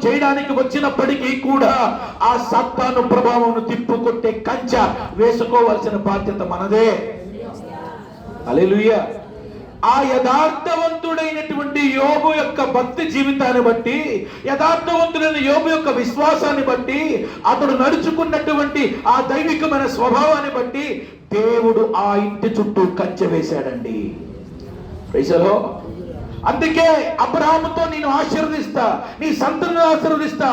చేయడానికి వచ్చినప్పటికీ కూడా ఆ సాతాను ప్రభావం తిప్పుకొట్టే కంచె వేసుకోవాల్సిన బాధ్యత మనదే. హల్లెలూయా. ఆ యథార్థవంతుడైనటువంటి యోబు యొక్క భక్తి జీవితాన్ని బట్టి, యథార్థవంతుడైన యోబు యొక్క విశ్వాసాన్ని బట్టి, అతడు నడుచుకున్నటువంటి ఆ దైవికమైన స్వభావాన్ని బట్టి దేవుడు ఆ ఇంటి చుట్టూ కంచె వేశాడండి. Praise the lord. అందుకే అబ్రహాముతో నేను ఆశీర్వదిస్తా, నీ సంతానాన్ని ఆశీర్వదిస్తా.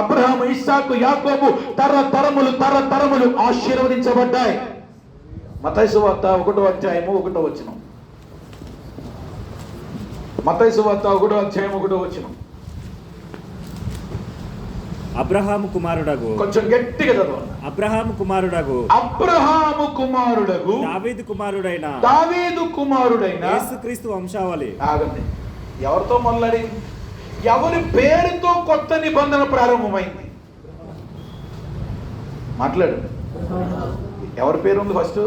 అబ్రహాము, ఇస్సాకు, యాకోబు తరతరములు ఆశీర్వదించబడ్డాయి. మత్తయి సువార్త 1వ అధ్యాయము 1వ వచనం. మత్తయి సువార్త 1వ అధ్యాయం 1వ వచనం. అబ్రహాము కుమారుడగు. కొంచెం గట్టిగా చదవండి. అబ్రహాము కుమారుడగు. అబ్రహాము కుమారుడగు. దావీదు కుమారుడైన యేసుక్రీస్తు వంశావళి. ఆగండి. ఎవరితో మొదలడి, ఎవరి పేరుతో కొత్త నిబంధన ప్రారంభమైంది? మాట్లాడు. ఎవరి పేరు ఉంది ఫస్ట్?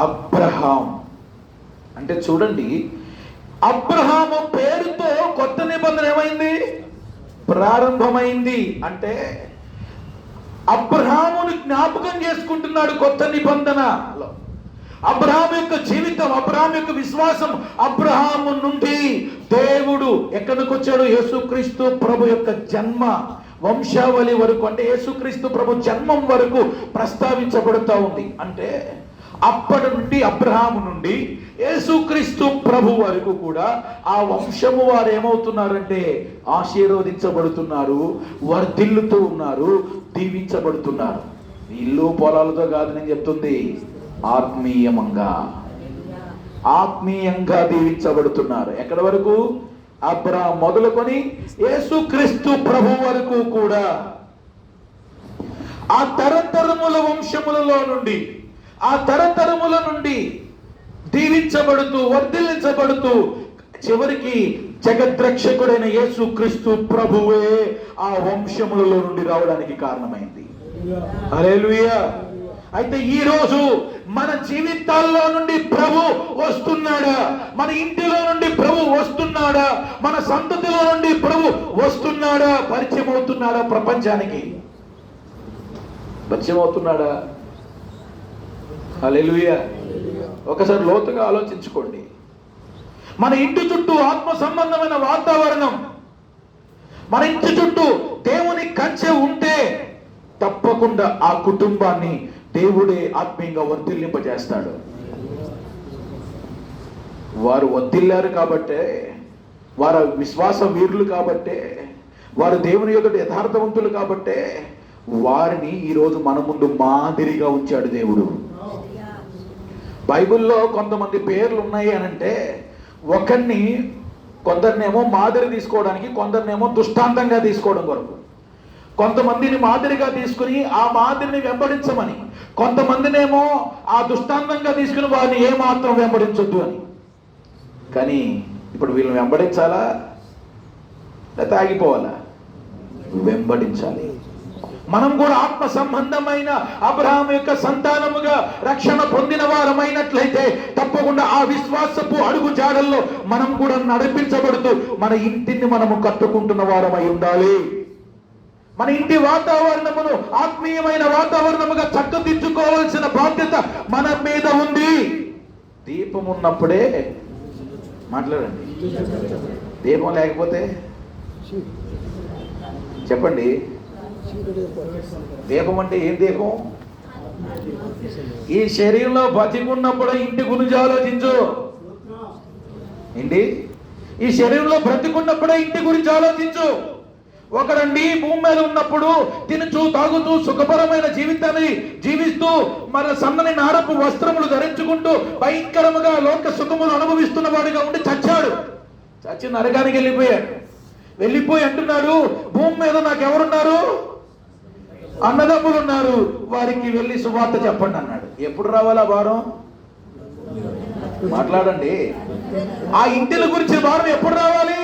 అబ్రహాం. అంటే చూడండి, అబ్రహాము పేరుతో కొత్త నిబంధన ఏమైంది? ప్రారంభమైంది. అంటే అబ్రహాముని జ్ఞాపకం చేసుకుంటున్నాడు కొత్త నిబంధనలో. అబ్రహాము యొక్క జీవితం, అబ్రహాము యొక్క విశ్వాసం, అబ్రహాము నుండి దేవుడు ఎక్కడికి వచ్చాడు? యేసుక్రీస్తు ప్రభు యొక్క జన్మ వంశావళి వరకు, అంటే యేసుక్రీస్తు ప్రభు జన్మం వరకు ప్రస్తావించబడుతూ ఉంది. అంటే అప్పటి నుండి, అబ్రహాము నుండి యేసుక్రీస్తు ప్రభు వరకు కూడా ఆ వంశము వారు ఏమవుతున్నారంటే ఆశీర్వదించబడుతున్నారు, వర్ధిల్లుతూ ఉన్నారు, దీవించబడుతున్నారు. ఇల్లు పొలాలతో కాదు నేను చెప్తుంది, ఆత్మీయంగా దీవించబడుతున్నారు. ఎక్కడి వరకు? అబ్రహాం మొదలుకొని యేసుక్రీస్తు ప్రభు వరకు కూడా ఆ తరతరముల వంశములలో నుండి, ఆ తరతరముల నుండి దీవించబడుతూ, వర్ధిల్లించబడుతూ, చివరికి జగద్రక్షకుడైన యేసుక్రీస్తు ప్రభువే ఆ వంశములలో నుండి రావడానికి కారణమైంది. హల్లెలూయా. అయితే ఈ రోజు మన జీవితాల్లో నుండి ప్రభు వస్తున్నాడా? మన ఇంటిలో నుండి ప్రభు వస్తున్నాడా? మన సంతతిలో నుండి ప్రభు వస్తున్నాడా? పరిచయం అవుతున్నాడా? ప్రపంచానికి పరిచయం అవుతున్నాడా? హల్లెలూయా. ఒకసారి లోతుగా ఆలోచించుకోండి. మన ఇంటి చుట్టూ ఆత్మ సంబంధమైన వాతావరణం, మన ఇంటి చుట్టూ దేవుని కంచె ఉంటే తప్పకుండా ఆ కుటుంబాన్ని దేవుడే ఆత్మీయంగా వర్ధిల్లింపజేస్తాడు. వారు వర్ధిల్లారు కాబట్టే, వారు విశ్వాస వీరులు కాబట్టే, వారు దేవుని యొక్క యథార్థవంతులు కాబట్టే వారిని ఈరోజు మన ముందు మాదిరిగా ఉంచాడు దేవుడు. బైబిల్లో కొంతమంది పేర్లు ఉన్నాయి అని అంటే, ఒకరిని, కొందరినేమో మాదిరి తీసుకోవడానికి, కొందరినేమో దృష్టాంతంగా తీసుకోవడం కొరకు, కొంతమందిని మాదిరిగా తీసుకుని ఆ మాదిరిని వెంబడించమని, కొంతమందినేమో ఆ దృష్టాంతంగా తీసుకుని వారిని ఏమాత్రం వెంబడించొద్దు అని. కానీ ఇప్పుడు వీళ్ళని వెంబడించాలా లేకపోతే ఆగిపోవాలా? వెంబడించాలి. మనం కూడా ఆత్మ సంబంధమైన అబ్రహాము యొక్క సంతానముగా రక్షణ పొందిన వారమైనట్లయితే తప్పకుండా ఆ విశ్వాసపు అడుగు జాడల్లో మనం కూడా నడిపించబడుతూ మన ఇంటిని మనము కట్టుకుంటున్న వారమై ఉండాలి. మన ఇంటి వాతావరణమును ఆత్మీయమైన వాతావరణముగా చక్కదిద్దుకోవాల్సిన బాధ్యత మన మీద ఉంది. దీపం ఉన్నప్పుడే మాట్లాడండి. దీపం లేకపోతే చెప్పండి. దీపం అంటే ఏం దీపం? ఈ శరీరంలో బతికున్నప్పుడే ఇంటి గురించి ఆలోచించు. ఏంటి? ఈ శరీరంలో బ్రతికున్నప్పుడే ఇంటి గురించి ఆలోచించు. ఒకడండి భూమి మీద ఉన్నప్పుడు తినుచు తాగుతూ సుఖపరమైన జీవితాన్ని జీవిస్తూ మన సన్నని నారపు వస్త్రములు ధరించుకుంటూ భయంకరముగా లోక సుఖములు అనుభవిస్తున్న వాడిగా ఉండి చచ్చాడు. చచ్చి నరకానికి వెళ్ళిపోయి అంటున్నాడు, భూమి మీద నాకు ఎవరున్నారు? అన్నదమ్ములు ఉన్నారు, వారికి వెళ్ళి సువార్త చెప్పండి అన్నాడు. ఎప్పుడు రావాలా భారం? మాట్లాడండి. ఆ ఇంటిల గురించి భారం ఎప్పుడు రావాలి?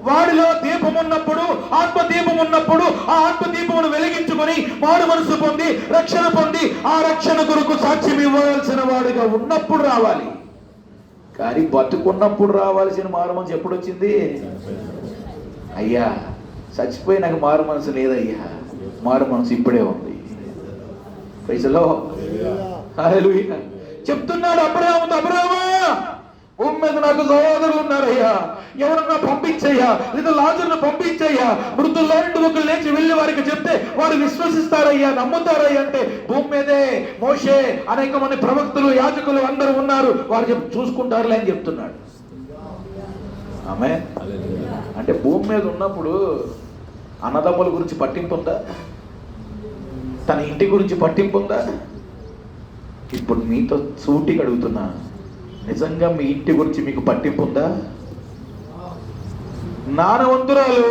వాడిలో దీపం ఉన్నప్పుడు, ఆత్మ దీపం ఉన్నప్పుడు, ఆ ఆత్మ దీపమును వెలిగించుకొని మారు మనసు పొంది రక్షణ పొంది ఆ రక్షణ కొరకు సాక్ష్యం ఇవ్వాల్సిన వాడిగా ఉన్నప్పుడు రావాలి. కానీ బతుకున్నప్పుడు రావాల్సిన మారు మనసు ఎప్పుడు వచ్చింది? అయ్యా చచ్చిపోయి నాకు మారు మనసు లేదయ్యా, మారు మనసు ఇప్పుడే ఉంది. ప్రైజ్లో హల్లెలూయా. చెప్తున్నాడు అబ్రహాముతో, అబ్రహామా భూమి మీద నాకు సహోదరులు ఉన్నారయ్యా, ఎవరన్నా పంపించయ్యా, లేదా లాజరును పంపించయ్యా, మృతుల్లో నుండి ఒకరు లేచి వెళ్ళి వారికి చెప్తే వారు విశ్వసిస్తారయ్యా, నమ్ముతారయ్యా అంటే భూమి మీదే మోషే అనేక మంది ప్రవక్తలు యాజకులు అందరూ ఉన్నారు, వారు చూసుకుంటారులే అని చెప్తున్నాడు. ఆమేన్. అంటే భూమి మీద ఉన్నప్పుడు అన్నదమ్ముల గురించి పట్టింపు ఉందా? తన ఇంటి గురించి పట్టింపు ఉందా? ఇప్పుడు మీతో సూటిగా అడుగుతున్నా, నిజంగా మీ ఇంటి గురించి మీకు పట్టింపు ఉందా? జ్ఞానవంతురాలు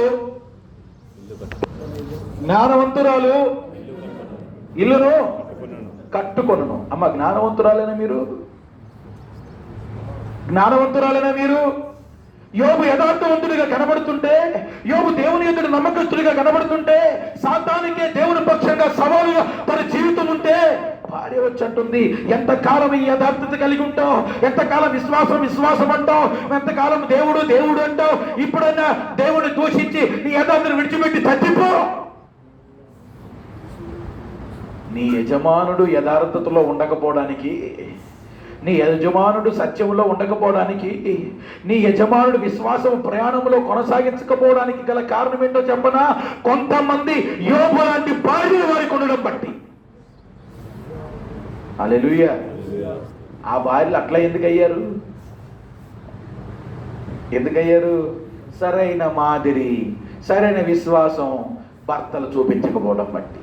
జ్ఞానవంతురాలు ఇల్లును కట్టుకొనును. అమ్మ, జ్ఞానవంతురాలేనా మీరు? జ్ఞానవంతురాలేనా మీరు? యోబు యథార్థవంతుడిగా కనబడుతుంటే, యోబు దేవుని ఎదుట నమ్మకస్తుడిగా కనబడుతుంటే, సాతానికే దేవుని పక్షంగా సవాలుగా తన జీవితం ఉంటే, భార్య వచ్చి అంటుంది, ఎంతకాలం ఈ యథార్థత కలిగి ఉంటావు, ఎంతకాలం విశ్వాసం అంటావు, ఎంతకాలం దేవుడు దేవుడు అంటావు, ఇప్పుడైనా దేవుడిని దూషించి నీ యథార్థను విడిచిపెట్టి చచ్చిపో. నీ యజమానుడు యథార్థతలో ఉండకపోవడానికి, నీ యజమానుడు సత్యంలో ఉండకపోవడానికి, నీ యజమానుడు విశ్వాసం ప్రయాణంలో కొనసాగించకపోవడానికి గల కారణం ఏంటో చెప్పనా? కొంతమంది యోబు లాంటి భార్యలు వారికి ఉండడం బట్టి. హల్లెలూయా. ఆ భార్యలు అట్లా ఎందుకయ్యారు? సరైన మాదిరి, సరైన విశ్వాసం భర్తలు చూపించకపోవడం బట్టి.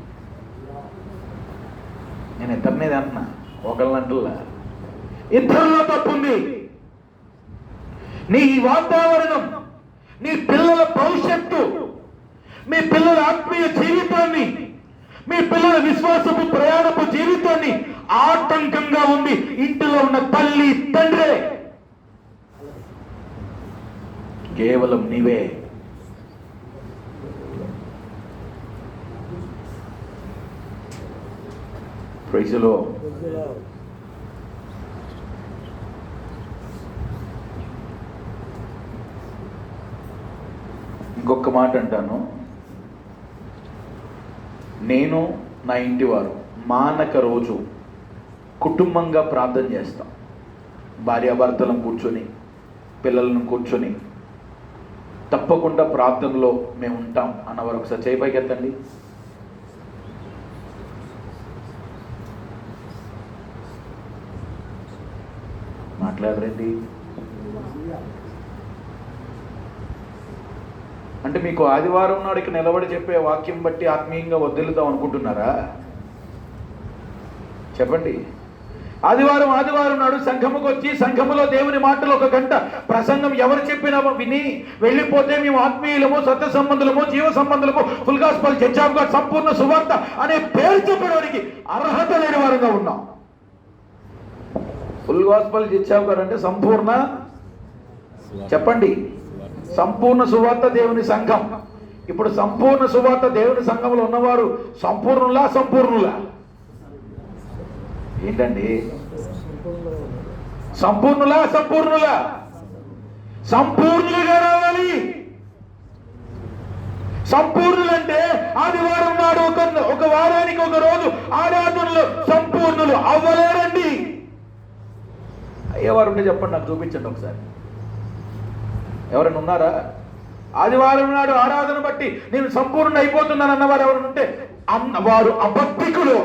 నేను ఇద్దరినేది అంటున్నా, ఒకళ్ళంటున్నా. ఇద్దరిలో తప్పుంది. నీ వాతావరణం, నీ పిల్లల భవిష్యత్తు, మీ పిల్లల ఆత్మీయ జీవితాన్ని, మీ పిల్లల విశ్వాసపు ప్రయాణపు జీవితాన్ని ఆటంకంగా ఉంది ఇంటిలో ఉన్న తల్లి తండ్రే. కేవలం నీవే. Praise the lord. ఇంకొక మాట అంటాను, నేను నా ఇంటి వారు మానక రోజు కుటుంబంగా ప్రార్థన చేస్తాం. భార్యాభర్తలను కూర్చొని, పిల్లలను కూర్చొని తప్పకుండా ప్రార్థనలో మేము ఉంటాం అన్నవారు ఒకసారి చేయి పైకి ఎత్తండి. మాట్లాడరండి. అంటే మీకు ఆదివారం నాడికి నిలబడి చెప్పే వాక్యం బట్టి ఆత్మీయంగా వదిలుతాం అనుకుంటున్నారా? చెప్పండి. ఆదివారం నాడు సంఘముకు వచ్చి, సంఘములో దేవుని మాటలు 1 గంట ప్రసంగం ఎవరు చెప్పినా విని వెళ్ళిపోతే మేము ఆత్మీయులము, సత్య సంబంధులము, జీవ సంబంధులము, full gospel church of God, సంపూర్ణ సువార్త అనే పేరు చెప్పడానికి అర్హత లేని వారంగా ఉన్నాం. Full gospel church of God అంటే సంపూర్ణ, చెప్పండి, సంపూర్ణ సువార్త దేవుని సంఘం. ఇప్పుడు సంపూర్ణ సువార్త దేవుని సంఘంలో ఉన్నవారు సంపూర్ణులా? ఏంటండి? సంపూర్ణులుగా రావాలి. సంపూర్ణులంటే ఆదివారం నాడు ఒక వారానికి ఒక రోజు ఆరాధనలో సంపూర్ణులు అవ్వలేరండి. అయ్యేవారు ఉంటే చెప్పండి, నాకు చూపించండి ఒకసారి. ఎవరైనా ఉన్నారా? ఆదివారం నాడు ఆరాధన బట్టి నేను సంపూర్ణ అయిపోతున్నాను అన్నవారు ఎవరైనా ఉంటే వారు అబద్ధికులు.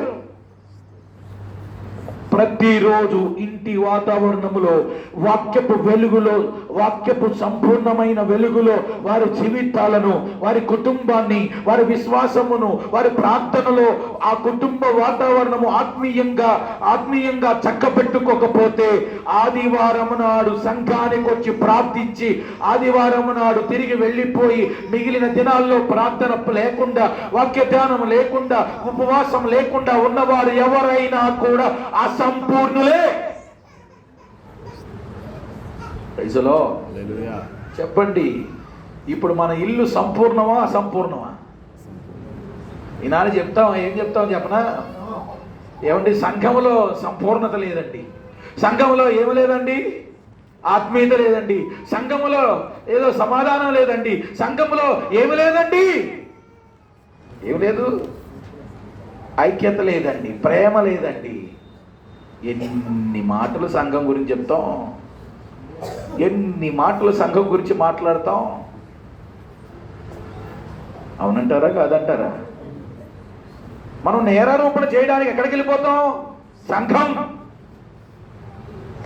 ప్రతిరోజు ఇంటి వాతావరణములో వాక్యపు వెలుగులో, వాక్యపు సంపూర్ణమైన వెలుగులో వారి జీవితాలను, వారి కుటుంబాన్ని, వారి విశ్వాసమును, వారి ప్రార్థనలో ఆ కుటుంబ వాతావరణము ఆత్మీయంగా చక్కబెట్టుకోకపోతే ఆదివారం నాడు సంఘానికి వచ్చి ప్రార్థించి ఆదివారం నాడు తిరిగి వెళ్ళిపోయి మిగిలిన దినాల్లో ప్రార్థన లేకుండా, వాక్య ధ్యానం లేకుండా, ఉపవాసం లేకుండా ఉన్నవారు ఎవరైనా కూడా సంపూర్ణులే. చెప్పండి, ఇప్పుడు మన ఇల్లు సంపూర్ణమా అసంపూర్ణమా? ఈనాడు ఏం చెప్తాం చెప్పనా? ఏమండి, సంఘములో సంపూర్ణత లేదండి, సంఘములో ఏమి లేదండి, ఆత్మీయత లేదండి, సంఘములో ఏదో సమాధానం లేదండి, సంఘములో ఏమి లేదండి, ఏమి లేదు, ఐక్యత లేదండి, ప్రేమ లేదండి. ఎన్ని మాటలు సంఘం గురించి చెప్తాం, ఎన్ని మాటలు సంఘం గురించి మాట్లాడతాం. అవునంటారా కాదంటారా? మనం నేరారోపణ చేయడానికి ఎక్కడికి వెళ్ళిపోతాం? సంఘం.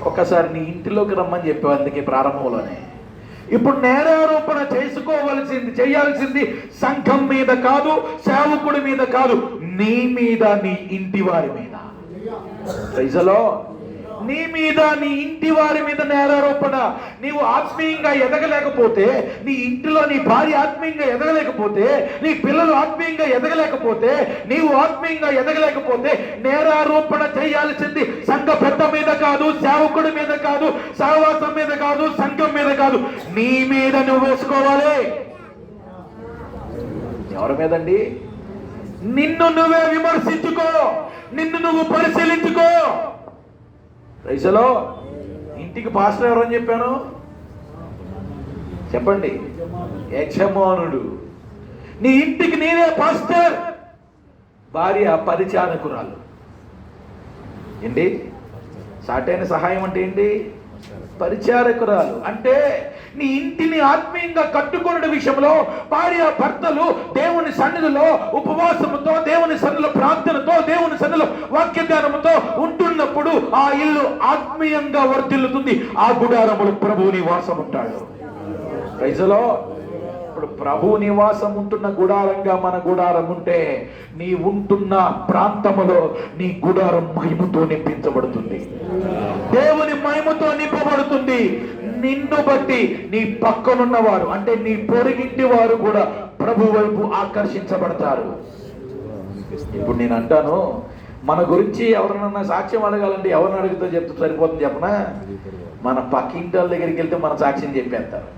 ఒక్కసారి నీ ఇంటిలోకి రమ్మని చెప్పావు అందుకే ప్రారంభంలోనే. ఇప్పుడు నేరారోపణ చేయాల్సింది సంఘం మీద కాదు, సేవకుడి మీద కాదు, నీ మీద, నీ ఇంటి వారి మీద. Praise the lord. నీ మీద, నీ ఇంటి వారి మీద నేరారోపణ. నీవు ఆత్మీయంగా ఎదగలేకపోతే, నీ ఇంటిలో నీ భార్య ఆత్మీయంగా ఎదగలేకపోతే, నీ పిల్లలు ఆత్మీయంగా ఎదగలేకపోతే, నీవు ఆత్మీయంగా ఎదగలేకపోతే నేరారోపణ చేయాల్సింది సంఘ పెద్ద మీద కాదు, సేవకుడి మీద కాదు, సహవాసం మీద కాదు, సంఘం మీద కాదు, నీ మీద నువ్వు వేసుకోవాలి. ఎవరి మీదండి? నిన్ను నువ్వే విమర్శించుకో, నిన్ను నువ్వు పరిశీలించుకో. రైసలో ఇంటికి పాస్టర్ ఎవరని చెప్పాను? చెప్పండి. యజమానుడు. నీ ఇంటికి నీవే పాస్టర్, భార్య పరిచారకురాలు. ఏంటి సాటైన సహాయం అంటే ఏంటి? పరిచారకురాలు. అంటే నీ ఇంటిని ఆత్మీయంగా కట్టుకునే విషయంలో భార్య భర్తలు దేవుని సన్నిధిలో ఉపవాసముతో, దేవుని సన్నిధిలో ప్రార్థనతో, దేవుని సన్నిధిలో వాక్య ధ్యానముతో ఉంటున్నప్పుడు ఆ ఇల్లు ఆత్మీయంగా వర్ధిల్లుతుంది. ఆ గుడారములు ప్రభువు నివాసం ఉంటాడు. ప్రైజలో ఇప్పుడు ప్రభు నివాసం ఉంటున్న గుడారంగా మన గుడారం ఉంటే, నీ ఉంటున్న ప్రాంతములో నీ గుడారం మహిమతో నింపించబడుతుంది, దేవుని మహిమతో నింపబడుతుంది. నిన్ను బట్టి నీ పక్కనున్న వారు, అంటే నీ పొరుగింటి వారు కూడా ప్రభు వైపు ఆకర్షించబడతారు. ఇప్పుడు నేను అంటాను, మన గురించి ఎవరినన్నా సాక్ష్యం అడగాలంటే ఎవరిని అడిగితే చెప్తే సరిపోతుంది చెప్పనా? మన పక్కింటి వాళ్ళ దగ్గరికి వెళ్తే మన సాక్ష్యం చెప్పేస్తారు.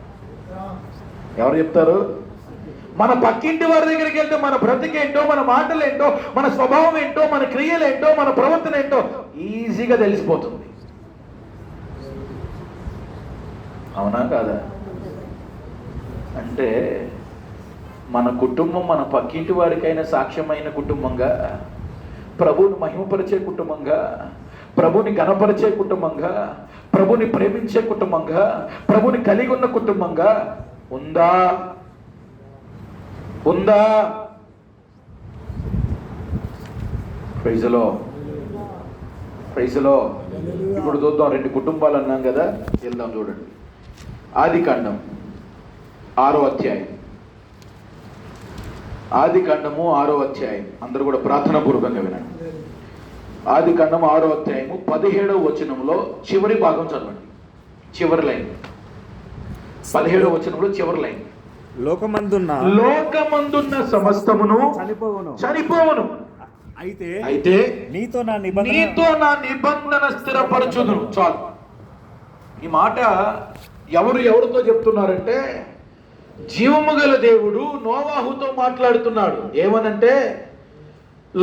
ఎవరు చెప్తారు? మన పక్కింటి వారి దగ్గరికి వెళ్తే మన బ్రతికేంటో, మన మాటలేంటో, మన స్వభావం ఏంటో, మన క్రియలేంటో, మన ప్రవర్తన ఏంటో ఈజీగా తెలిసిపోతుంది. అవునా కాదా? అంటే మన కుటుంబం మన పక్కింటి వారికైనా సాక్ష్యమైన కుటుంబంగా, ప్రభువుని మహిమపరిచే కుటుంబంగా, ప్రభుని ఘనపరిచే కుటుంబంగా, ప్రభుని ప్రేమించే కుటుంబంగా, ప్రభుని కలిగి ఉన్న కుటుంబంగా ఉందా? ఉందా? ప్రైజ్లో ఇప్పుడు చూద్దాం. 2 కుటుంబాలు అన్నాం కదా, వెళ్దాం. చూడండి, ఆదికాండం 6వ అధ్యాయం. ఆదికాండము 6వ అధ్యాయం. అందరూ కూడా ప్రార్థనా పూర్వకంగా వినండి. ఆదికాండం 6వ అధ్యాయము 17వ వచనంలో చివరి భాగం చదవండి. చివరి లైన్, 17వ వచనంలో చివరి లైన్. లోకమందున్న సమస్తమును చనిపోవును, అయితే నీతో నా నిబంధన స్థిరపరచుదును. చాలు. ఈ మాట ఎవరితో చెప్తున్నారంటే, జీవము గల దేవుడు నోవాహుతో మాట్లాడుతున్నాడు. ఏమనంటే,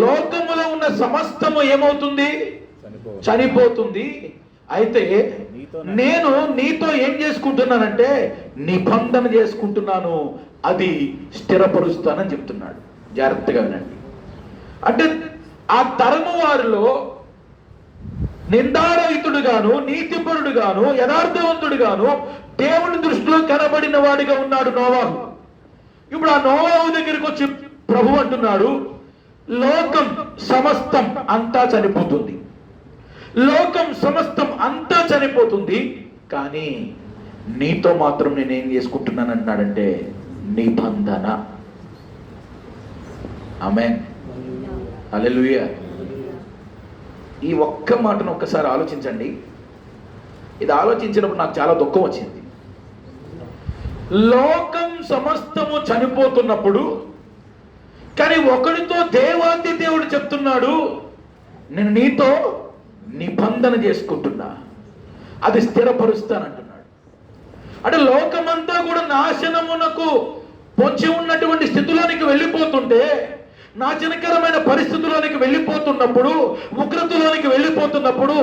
లోకములో ఉన్న సమస్తము ఏమవుతుంది? చనిపోతుంది. అయితే నేను నీతో ఏం చేసుకుంటున్నానంటే నిబంధన చేసుకుంటున్నాను, అది స్థిరపరుస్తానని చెప్తున్నాడు. జాగ్రత్తగా వినండి. అంటే ఆ తరము వారిలో నిందారహితుడుగాను, నీతిపరుడుగాను, యథార్థవంతుడుగాను, దేవుని దృష్టిలో కనబడిన వాడిగా ఉన్నాడు నోవాహు. ఇప్పుడు ఆ నోవాహు దగ్గరికి వచ్చి ప్రభు అంటున్నాడు, లోకం సమస్తం అంతా చనిపోతుంది, లోకం సమస్తం అంతా చనిపోతుంది, కానీ నీతో మాత్రం నేనేం చేసుకుంటున్నాను అన్నాడంటే నిబంధన. ఆమేన్, హల్లెలూయా. ఈ ఒక్క మాటను ఒక్కసారి ఆలోచించండి. ఇది ఆలోచించినప్పుడు నాకు చాలా దుఃఖం వచ్చింది. లోకం సమస్తము చనిపోతున్నప్పుడు, కానీ ఒకడితో దేవాది దేవుడు చెప్తున్నాడు, నేను నీతో నిబంధన చేసుకుంటున్నా, అది స్థిరపరుస్తానంటున్నాడు. అంటే లోకమంతా కూడా నాశనమునకు పొంచి ఉన్నటువంటి స్థితిలోనికి వెళ్ళిపోతుంటే, నాశనకరమైన పరిస్థితుల్లోనికి వెళ్ళిపోతున్నప్పుడు, ఉగ్రతలోనికి వెళ్ళిపోతున్నప్పుడు,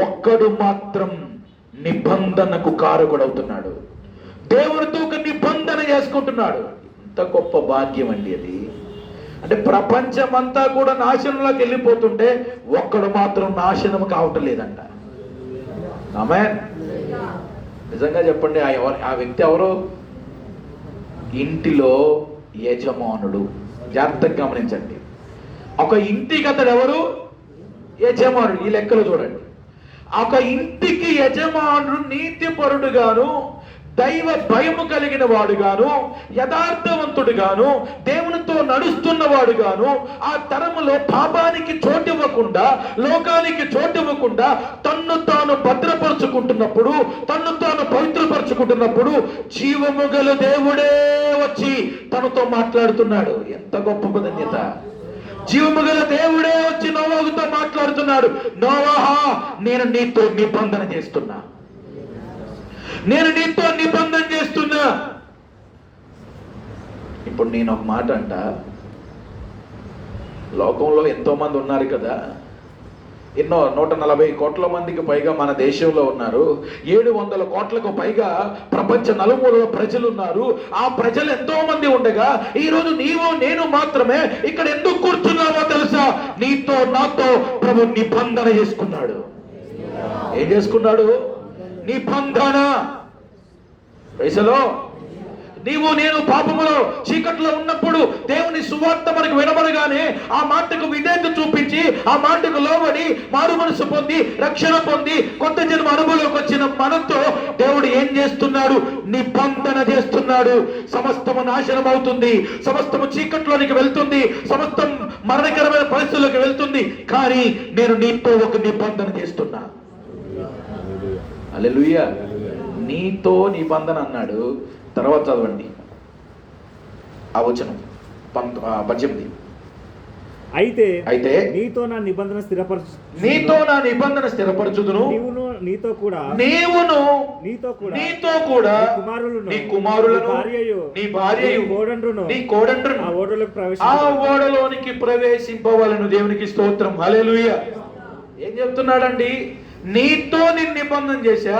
ఒక్కడు మాత్రం నిబంధనకు కారకుడవుతున్నాడు, దేవుడితో ఒక నిబంధన చేసుకుంటున్నాడు. ఎంత గొప్ప భాగ్యం అండి అది. అంటే ప్రపంచమంతా కూడా నాశనంలోకి వెళ్ళిపోతుంటే ఒక్కడు మాత్రం నాశనం కావటం లేదంట. ఆమేన్. నిజంగా చెప్పండి, ఆ వ్యక్తి ఎవరు? ఇంటిలో యజమానుడు. జాగ్రత్తగా గమనించండి. ఒక ఇంటికి అతడు ఎవరు? యజమానుడు. ఈ లెక్కలు చూడండి. ఒక ఇంటికి యజమానుడు నీతిపరుడుగాను, దైవ భయము కలిగిన వాడుగాను, యథార్థవంతుడుగాను, దేవునితో నడుస్తున్న వాడుగాను, ఆ తరములో పాపానికి చోటివ్వకుండా, లోకానికి చోటివ్వకుండా తన్ను తాను భద్రపరుచుకుంటున్నప్పుడు, తన్ను తాను పవిత్రపరుచుకుంటున్నప్పుడు జీవము గల దేవుడే వచ్చి తనతో మాట్లాడుతున్నాడు. ఎంత గొప్ప ధన్యత! జీవము గల దేవుడే వచ్చి నోవాహుతో మాట్లాడుతున్నాడు. నోవాహా, నేను నీతో నిబంధన చేస్తున్నా, నేను నీతో నిబంధన చేస్తున్నా. ఇప్పుడు నేను ఒక మాట అంట, లోకంలో ఎంతో మంది ఉన్నారు కదా, 140 కోట్ల మందికి పైగా మన దేశంలో ఉన్నారు. 700 కోట్లకు పైగా ప్రపంచ నలుమూలల ప్రజలు ఉన్నారు. ఆ ప్రజలు ఎంతో మంది ఉండగా ఈరోజు నీవు నేను మాత్రమే ఇక్కడ ఎందుకు కూర్చున్నావో తెలుసా? నీతో నాతో ప్రభు నిబంధన చేసుకున్నాడు. ఏం చేసుకున్నాడు? నిబంధన. పైసలో నీవు నేను పాపములో చీకట్లో ఉన్నప్పుడు దేవుని సువార్త మనకు వినబడగానే ఆ మాటకు విధేయత చూపించి, ఆ మాటకు లోబడి మారు మనసు పొంది, రక్షణ పొంది, కొత్త జన్మ అనుభవంలోకి వచ్చిన మనతో దేవుడు ఏం చేస్తున్నాడు? నిబంధన చేస్తున్నాడు. సమస్తము నాశనం అవుతుంది, సమస్తము చీకట్లోనికి వెళ్తుంది, సమస్తం మరణకరమైన పరిస్థితుల్లోకి వెళ్తుంది. కానీ నేను నీతో ఒక నిబంధన చేస్తున్నా. హల్లెలూయా. నీతో నిబంధన అన్నాడు. తర్వాత చదవండి ఆ వచనం 18. అయితే నీతో నా నిబంధన స్థిరపరచుదును, నీతో కూడా నీ కుమారులను, నీ భార్యయు, నీ కోడండ్రును ఆ ఓడలోనికి ప్రవేశింపవలెను. దేవునికి స్తోత్రం. హల్లెలూయా. ఏం చెప్తున్నాడండి? నీతో నేను నిబంధన చేశా,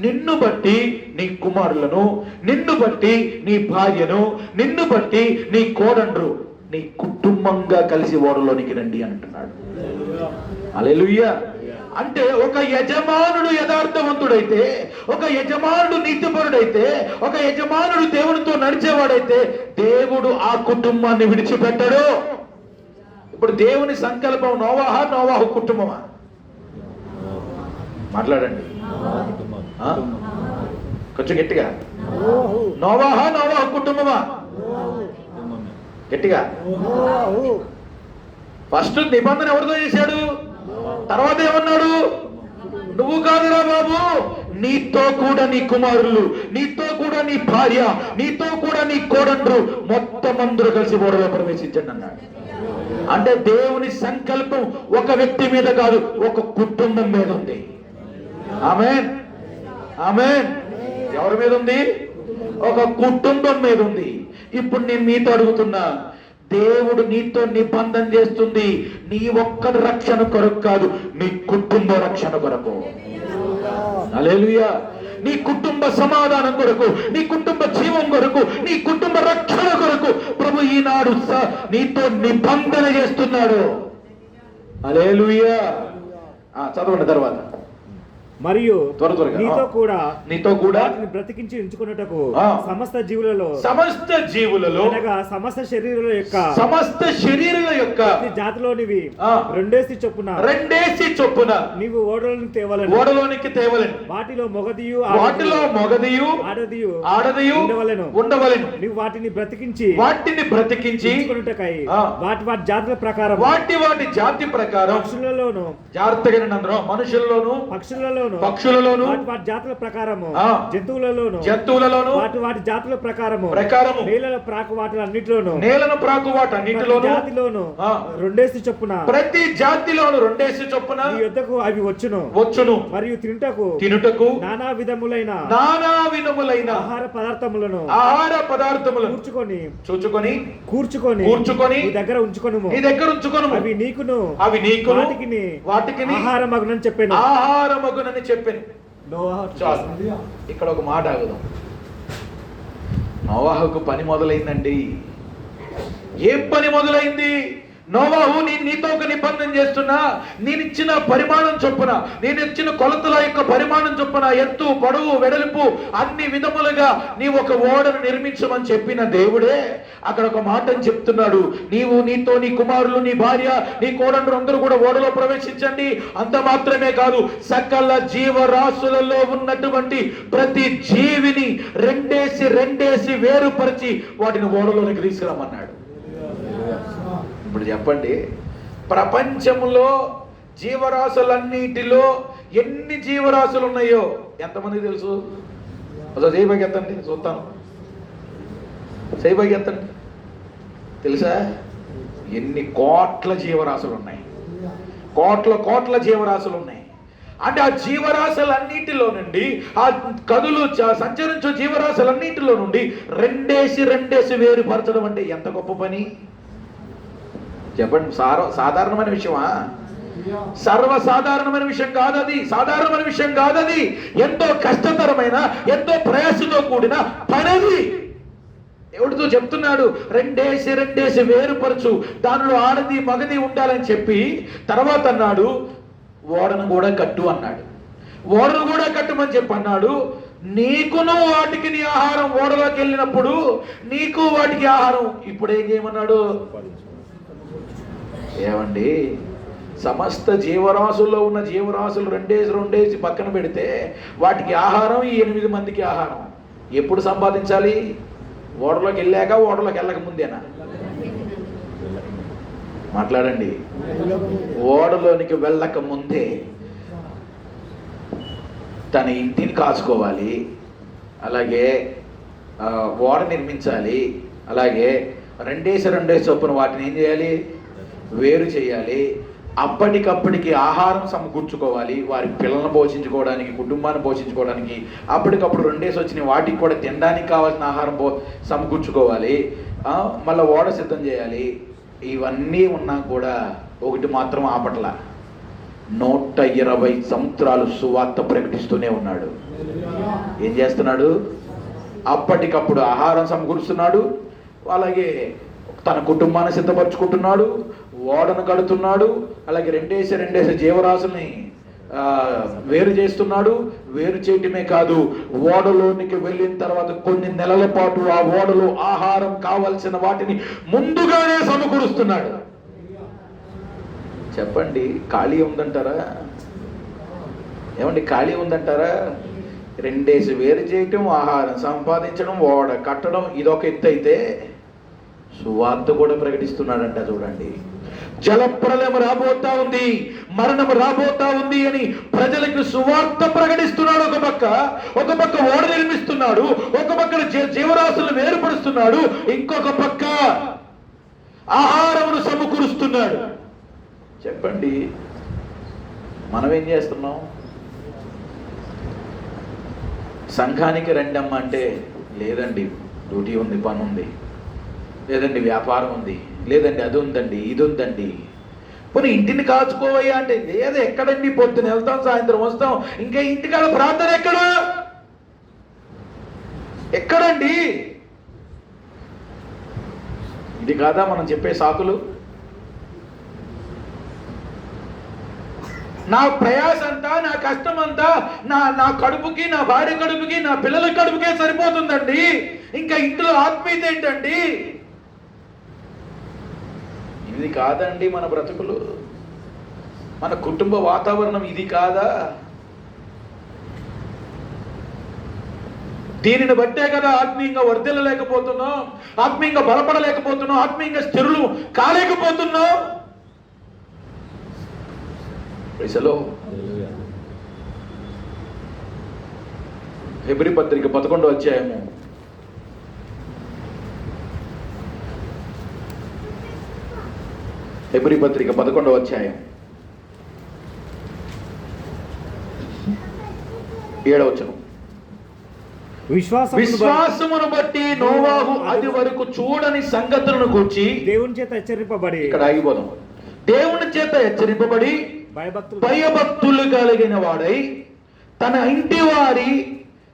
నిన్ను బట్టి నీ కుమారులను, నిన్ను బట్టి నీ భార్యను, నిన్ను బట్టి నీ కోడండ్రు, నీ కుటుంబంగా కలిసి ఓడలోనికి రండి అంటున్నాడు. హల్లెలూయా. అంటే ఒక యజమానుడు యథార్థవంతుడైతే, ఒక యజమానుడు నీతిపరుడైతే, ఒక యజమానుడు దేవునితో నడిచేవాడైతే దేవుడు ఆ కుటుంబాన్ని విడిచిపెట్టడు. ఇప్పుడు దేవుని సంకల్పం నోవాహు కుటుంబమా? మాట్లాడండి కొంచెం గట్టిగా. నోవాహు కుటుంబమా? గట్టిగా. ఫస్ట్ నిబంధన ఎవరితో చేశాడు? తర్వాత ఏమన్నాడు? నువ్వు కాదురా బాబు, నీతో కూడా నీ కుమారులు, నీతో కూడా నీ భార్య, నీతో కూడా నీ కోడండ్రు మొత్తం అందరూ కలిసి ఓడలో ప్రవేశించండి అన్నాడు. అంటే దేవుని సంకల్పం ఒక వ్యక్తి మీద కాదు, ఒక కుటుంబం మీద ఉంది. ఆమేన్, ఆమేన్. ఎవరి మీద ఉంది? ఒక కుటుంబం మీద ఉంది. ఇప్పుడు నేను మీతో అడుగుతున్నా, దేవుడు నీతో నిబంధన చేస్తుంది నీ ఒక్కడి రక్షణ కొరకు కాదు, నీ కుటుంబ రక్షణ కొరకు. హల్లెలూయా. నీ కుటుంబ సమాధానం కొరకు, నీ కుటుంబ జీవం కొరకు, నీ కుటుంబ రక్షణ కొరకు ప్రభు ఈనాడు నీతో నిబంధన చేస్తున్నాడు. హల్లెలూయా. చదవండి తర్వాత. మరియు త్వరగా నీతో కూడా బ్రతికించి ఉంచుకున్నటకు సమస్త జీవులలో అనగా సమస్త శరీరుల యొక్క జాతిలోనివి రెండేసి చొప్పున నీవు ఓడలోనికి తేవలెను. వాటిలో మొగదియు ఆడదియు ఉండవలెను. నీవు వాటిని బ్రతికించి ఉంచుకొనుటకై వాటి జాతుల ప్రకారం పక్షులలోను, జాగ్రత్తగా మనుషుల్లోను, పక్షులలోను, వాటి జాతుల ప్రకారము, జంతువులలోను, వాటి జాతుల ప్రకారము, నేలను ప్రాకు వాటన్నిటిలోను జాతిలోను రెండేసి చొప్పున, ప్రతి జాతిలోను రెండేసి చొప్పున నీ యొద్దకు అవి వచ్చును. మరియు తినుటకు నానా విధములైన ఆహార పదార్థములను కూర్చుకొని నీ దగ్గర ఉంచుకొనుము. అవి నీకును వాటికి ఆహారమగునని చెప్పాను. ఇక్కడ ఒక మాట ఆగుదాం. నోవాహుకు పని మొదలైందండి. ఏం పని మొదలైంది? నోవాహు, నేను నీతో ఒక నిబంధన చేస్తున్నా, నేను ఇచ్చిన పరిమాణం చొప్పున, నేను ఇచ్చిన కొలతల యొక్క పరిమాణం చొప్పున ఎత్తు, పొడవు, వెడల్పు అన్ని విధములుగా నీవు ఒక ఓడను నిర్మించమని చెప్పిన దేవుడే అక్కడ ఒక మాటని చెప్తున్నాడు. నీవు, నీతో నీ కుమారులు, నీ భార్య, నీ కోడళ్ళు అందరూ కూడా ఓడలో ప్రవేశించండి. అంత మాత్రమే కాదు, సకల జీవరాశులలో ఉన్నటువంటి ప్రతి జీవిని రెండేసి వేరుపరిచి వాటిని ఓడలోనికి తీసుకురామన్నాడు. ఇప్పుడు చెప్పండి, ప్రపంచంలో జీవరాశులన్నిటిలో ఎన్ని జీవరాశులు ఉన్నాయో ఎంతమంది తెలుసు? అసలు చేయబాకి ఎత్తండి చూస్తాను, చేయబాకి ఎత్తండి. తెలుసా ఎన్ని కోట్ల జీవరాశులు ఉన్నాయి? కోట్ల జీవరాశులు ఉన్నాయి. అంటే ఆ జీవరాశులన్నిటిలో నుండి, ఆ కదులు సంచరించే జీవరాశులన్నిటిలో నుండి రెండేసి వేరుపరచడం అంటే ఎంత గొప్ప పని చెప్పండి. సాధారణమైన విషయమా? సర్వసాధారణమైన విషయం కాదది, సాధారణమైన విషయం కాదది. ఎంతో కష్టతరమైన, ఎంతో ప్రయాసతో కూడిన పనది. ఎవడితో చెప్తున్నాడు? రెండేసి వేరుపరచు, దానిలో ఆడది మగది ఉండాలని చెప్పి తర్వాత అన్నాడు ఓడను కూడా కట్టు అన్నాడు. ఓడను కూడా కట్టుమని చెప్పి అన్నాడు. నీకును వాటికి నీ ఆహారం, ఓడలోకి వెళ్ళినప్పుడు నీకు వాటికి ఆహారం. ఇప్పుడు ఏం చేయమన్నాడు? ఏమండి, సమస్త జీవరాశుల్లో ఉన్న జీవరాశులు రెండేసి పక్కన పెడితే వాటికి ఆహారం ఈ 8 మందికి ఆహారం ఎప్పుడు సంపాదించాలి? ఓడలోకి వెళ్ళాక, ఓడలోకి వెళ్ళక ముందేనా? మాట్లాడండి. ఓడలోనికి వెళ్ళక ముందే తన ఇంటిని కాచుకోవాలి, అలాగే ఓడ నిర్మించాలి, అలాగే రెండేసి చొప్పున వాటిని ఏం చేయాలి? వేరు చేయాలి. అప్పటికప్పటికి ఆహారం సమకూర్చుకోవాలి, వారి పిల్లలను పోషించుకోవడానికి, కుటుంబాన్ని పోషించుకోవడానికి. అప్పటికప్పుడు రెండేసి వచ్చిన వాటికి కూడా తినడానికి కావాల్సిన ఆహారం సమకూర్చుకోవాలి. మళ్ళీ ఓడ సిద్ధం చేయాలి. ఇవన్నీ ఉన్నా కూడా ఒకటి మాత్రం ఆపట్ల, 120 సంవత్సరాలు సువార్త ప్రకటిస్తూనే ఉన్నాడు. ఏం చేస్తున్నాడు? అప్పటికప్పుడు ఆహారం సమకూరుస్తున్నాడు, అలాగే తన కుటుంబాన్ని సిద్ధపరచుకుంటున్నాడు, ఓడను కడుతున్నాడు, అలాగే రెండేసి జీవరాశుల్ని వేరు చేస్తున్నాడు. వేరు చేయటమే కాదు, ఓడలోనికి వెళ్ళిన తర్వాత కొన్ని నెలల పాటు ఆ ఓడలో ఆహారం కావలసిన వాటిని ముందుగానే సమకూరుస్తున్నాడు. చెప్పండి, ఖాళీ ఉందంటారా? ఏమండి, ఖాళీ ఉందంటారా? రెండేసి వేరు చేయటం, ఆహారం సంపాదించడం, ఓడ కట్టడం ఇదొక ఎత్తు అయితే సువార్త కూడా ప్రకటిస్తున్నాడంట. చూడండి, జలప్రలయం రాబోతా ఉంది, మరణం రాబోతా ఉంది అని ప్రజలకు సువార్త ప్రకటిస్తున్నాడు. ఒక పక్క ఓడ నిర్మిస్తున్నాడు, ఒక పక్క జీవరాశులను వేరుపరుస్తున్నాడు, ఇంకొక పక్క ఆహారమును సమకూరుస్తున్నాడు. చెప్పండి, మనం ఏం చేస్తున్నాం? సంఘానికి రండమ్మ అంటే లేదండి, డ్యూటీ ఉంది, పని ఉంది, లేదండి వ్యాపారం ఉంది, లేదండి అది ఉందండి, ఇది ఉందండి. పోనీ ఇంటిని కాచుకోవయ్యా అంటే లేదు. ఎక్కడండి? పొద్దున వెళ్తాం, సాయంత్రం వస్తాం, ఇంకా ఇంటికాడ ప్రార్థన ఎక్కడండి? ఇది కాదా మనం చెప్పే సాకులు? నా ప్రయాస అంతా, నా కష్టం అంతా నా కడుపుకి, నా భార్య కడుపుకి, నా పిల్లల కడుపుకే సరిపోతుందండి, ఇంకా ఇంట్లో ఆత్మీయత ఏంటండి? ఇది కాదండి మన బ్రతుకులు, మన కుటుంబ వాతావరణం ఇది కాదా? దీనిని బట్టే కదా ఆత్మీయంగా వర్ధిల్లలేకపోతున్నాం, ఆత్మీయంగా బలపడలేకపోతున్నాం, ఆత్మీయంగా స్థిరులు కాలేకపోతున్నాం. హెబ్రీ పత్రిక 11వ అధ్యాయము 11వ అధ్యాయం 7వ వచనం. విశ్వాసమును బట్టి నోవాహు అది వరకు చూడని సంగతులను గూర్చి దేవుని చేత హెచ్చరింపబడి, ఇక్కడ ఆగిపోదాం, దేవుని చేత హెచ్చరింపబడి భయభక్తులు కలిగిన వాడై తన ఇంటి వారి